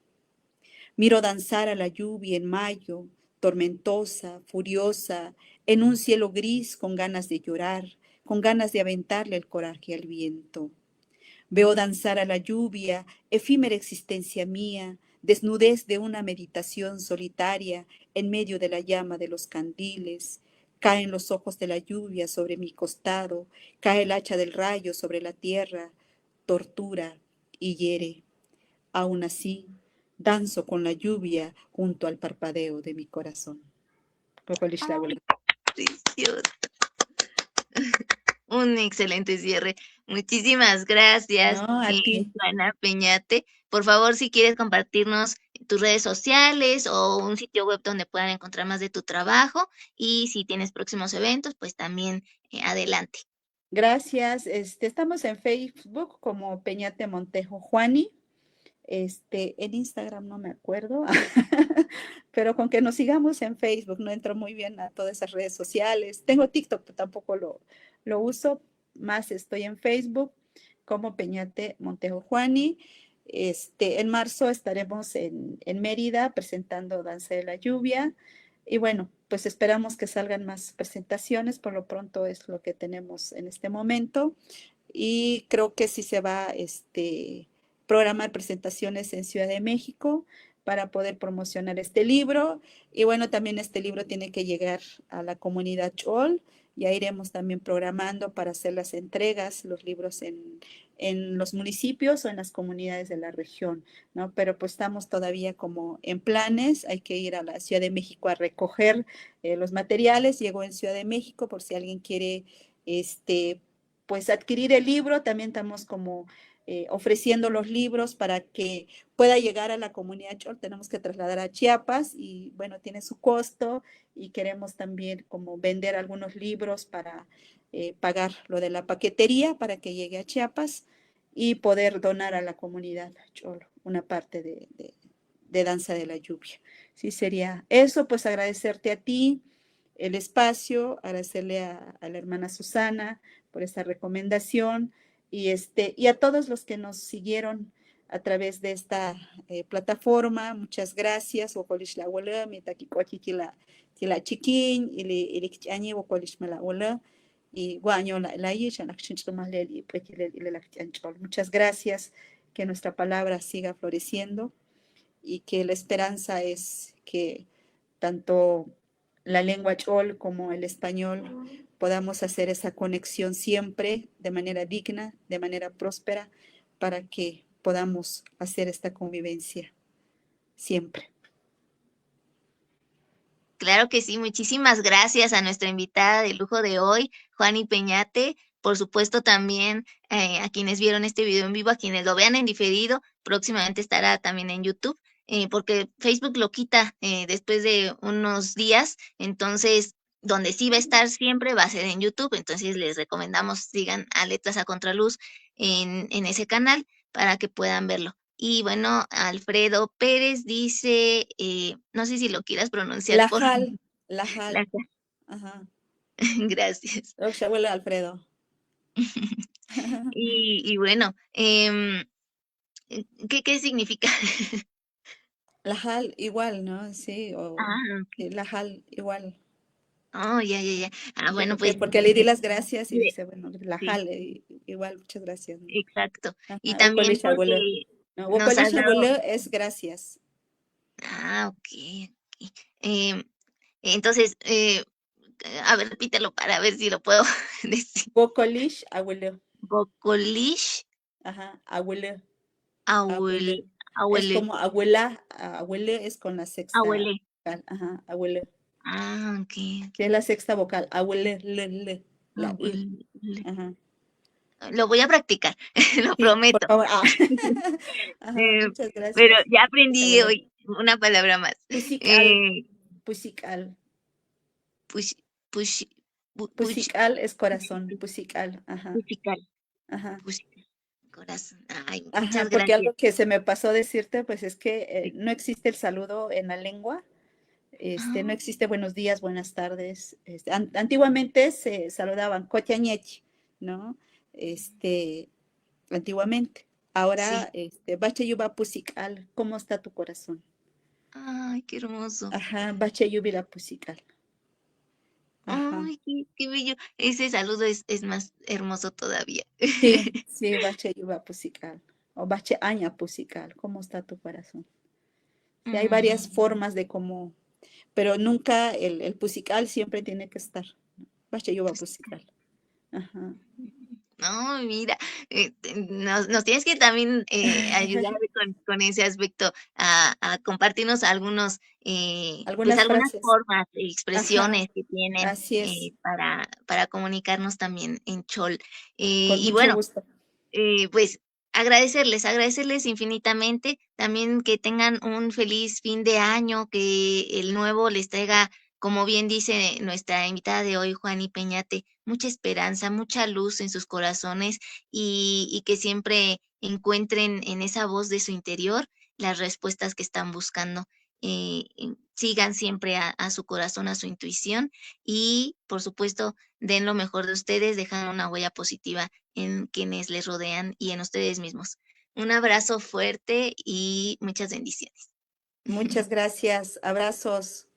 Speaker 2: Miro danzar a la lluvia en mayo, tormentosa, furiosa, en un cielo gris con ganas de llorar, con ganas de aventarle el coraje al viento. Veo danzar a la lluvia, efímera existencia mía, desnudez de una meditación solitaria en medio de la llama de los candiles. Caen los ojos de la lluvia sobre mi costado, cae el hacha del rayo sobre la tierra, tortura y hiere. Aún así, danzo con la lluvia junto al parpadeo de mi corazón.
Speaker 1: Ay, precioso. Un excelente cierre. Muchísimas gracias,
Speaker 2: No, a ti.
Speaker 1: Juana Peñate. Por favor, si quieres compartirnos tus redes sociales o un sitio web donde puedan encontrar más de tu trabajo y si tienes próximos eventos, pues también adelante.
Speaker 2: Gracias. Estamos en Facebook como Peñate Montejo Juani. En Instagram no me acuerdo, pero con que nos sigamos en Facebook, no entro muy bien a todas esas redes sociales. Tengo TikTok, pero tampoco lo uso, más estoy en Facebook como Peñate Montejo Juani. En marzo estaremos en Mérida presentando Danza de la Lluvia. Y bueno, pues esperamos que salgan más presentaciones, por lo pronto es lo que tenemos en este momento. Y creo que sí se va programar presentaciones en Ciudad de México para poder promocionar este libro. Y bueno, también este libro tiene que llegar a la comunidad Chol. Ya iremos también programando para hacer las entregas, los libros en los municipios o en las comunidades de la región, ¿no? Pero pues estamos todavía como en planes, hay que ir a la Ciudad de México a recoger los materiales. Llegó en Ciudad de México por si alguien quiere pues adquirir el libro. También estamos como ofreciendo los libros para que pueda llegar a la comunidad Chol. Tenemos que trasladar a Chiapas y bueno, tiene su costo y queremos también como vender algunos libros para pagar lo de la paquetería para que llegue a Chiapas y poder donar a la comunidad Chol una parte de Danza de la Lluvia. Sí, sería eso, pues agradecerte a ti el espacio, agradecerle a la hermana Susana por esta recomendación y a todos los que nos siguieron a través de esta plataforma. Muchas gracias. Wokolish la abuela, mi taquicochi tila chiquín, y le wokolish me la abuela. Y guaño la yisha, la y muchas gracias. Que nuestra palabra siga floreciendo y que la esperanza es que tanto la lengua chol como el español podamos hacer esa conexión siempre de manera digna, de manera próspera, para que podamos hacer esta convivencia siempre.
Speaker 1: Claro que sí, muchísimas gracias a nuestra invitada de lujo de hoy, Juani Peñate. Por supuesto, también a quienes vieron este video en vivo, a quienes lo vean en diferido, próximamente estará también en YouTube, porque Facebook lo quita después de unos días. Entonces, donde sí va a estar siempre va a ser en YouTube. Entonces, les recomendamos sigan a Letras a Contraluz en ese canal para que puedan verlo. Y bueno, Alfredo Pérez dice, no sé si lo quieras pronunciar por
Speaker 2: Lajal,
Speaker 1: la...
Speaker 2: Lajal. Ajá.
Speaker 1: Gracias.
Speaker 2: Abuelo Alfredo.
Speaker 1: Y bueno, ¿qué significa?
Speaker 2: Lajal igual, ¿no? Sí,
Speaker 1: Ok.
Speaker 2: Lajal igual.
Speaker 1: Oh, ya, ya, ya. Ah, bueno, pues
Speaker 2: Porque le di las gracias y
Speaker 1: sí,
Speaker 2: dice, bueno,
Speaker 1: sí,
Speaker 2: Lajal, igual, muchas gracias, ¿no?
Speaker 1: exacto. Y
Speaker 2: Ajá,
Speaker 1: también
Speaker 2: Wokolish abuelo.
Speaker 1: porque
Speaker 2: No,
Speaker 1: nos has
Speaker 2: Wokolish
Speaker 1: dado...
Speaker 2: abuelo es gracias.
Speaker 1: Ah, ok, ok. Entonces, a ver, repítelo para ver si lo puedo decir.
Speaker 2: Wokolish abuelo.
Speaker 1: Bocolish,
Speaker 2: Ajá, abuelo. Abuelo.
Speaker 1: abuel,
Speaker 2: Es
Speaker 1: abuele,
Speaker 2: como abuela, abuelo es con la sexta
Speaker 1: abuele.
Speaker 2: vocal. Ajá, abuelo.
Speaker 1: Ah, ok,
Speaker 2: Que es la sexta vocal. Abuelo, la I.
Speaker 1: abuele.
Speaker 2: Ajá.
Speaker 1: Lo voy a practicar, lo
Speaker 2: Sí, por
Speaker 1: prometo.
Speaker 2: favor. Ah. Ajá,
Speaker 1: Eh,
Speaker 2: muchas
Speaker 1: pero
Speaker 2: gracias.
Speaker 1: ya
Speaker 2: Gracias,
Speaker 1: aprendí
Speaker 2: abuelo.
Speaker 1: hoy una palabra más.
Speaker 2: Pusical,
Speaker 1: Eh,
Speaker 2: pusical.
Speaker 1: push, push, push,
Speaker 2: Pusical es corazón, pusical. Ajá,
Speaker 1: pusical.
Speaker 2: Ajá.
Speaker 1: Pues, corazón. Ay,
Speaker 2: Ajá,
Speaker 1: muchas
Speaker 2: porque
Speaker 1: gracias.
Speaker 2: algo que se me pasó decirte, pues es que
Speaker 1: Sí.
Speaker 2: no existe el saludo en la lengua, no
Speaker 1: Ah,
Speaker 2: existe buenos días, buenas tardes. Antiguamente se saludaban kotiañechi, ¿no? Este, antiguamente. Ahora,
Speaker 1: sí.
Speaker 2: bache yuba pusikal, ¿cómo está tu corazón?
Speaker 1: Ay, qué hermoso.
Speaker 2: Ajá, bache yubira pusikal. Ajá.
Speaker 1: Ay, qué bello. Ese saludo es más hermoso todavía.
Speaker 2: Sí, sí, bache yuba pusikal. O bache aña pusikal, ¿cómo está tu corazón? Sí, hay varias
Speaker 1: Mm.
Speaker 2: formas de cómo, pero nunca el pusical siempre tiene que estar. Bache yuba
Speaker 1: Pues,
Speaker 2: pusical. Ajá.
Speaker 1: no, mira, nos tienes que también ayudar con ese aspecto a compartirnos algunos, pues
Speaker 2: Algunas
Speaker 1: algunas
Speaker 2: frases.
Speaker 1: formas,
Speaker 2: Ajá,
Speaker 1: expresiones que tienen
Speaker 2: así es,
Speaker 1: para comunicarnos también en Chol.
Speaker 2: con
Speaker 1: Y
Speaker 2: mucho
Speaker 1: bueno,
Speaker 2: gusto.
Speaker 1: pues agradecerles infinitamente, también que tengan un feliz fin de año, que el nuevo les traiga, como bien dice nuestra invitada de hoy, Juani Peñate, mucha esperanza, mucha luz en sus corazones y que siempre encuentren en esa voz de su interior las respuestas que están buscando. Sigan siempre a su corazón, a su intuición y, por supuesto, den lo mejor de ustedes, dejan una huella positiva en quienes les rodean y en ustedes mismos. Un abrazo fuerte y muchas bendiciones.
Speaker 2: Muchas gracias. Abrazos.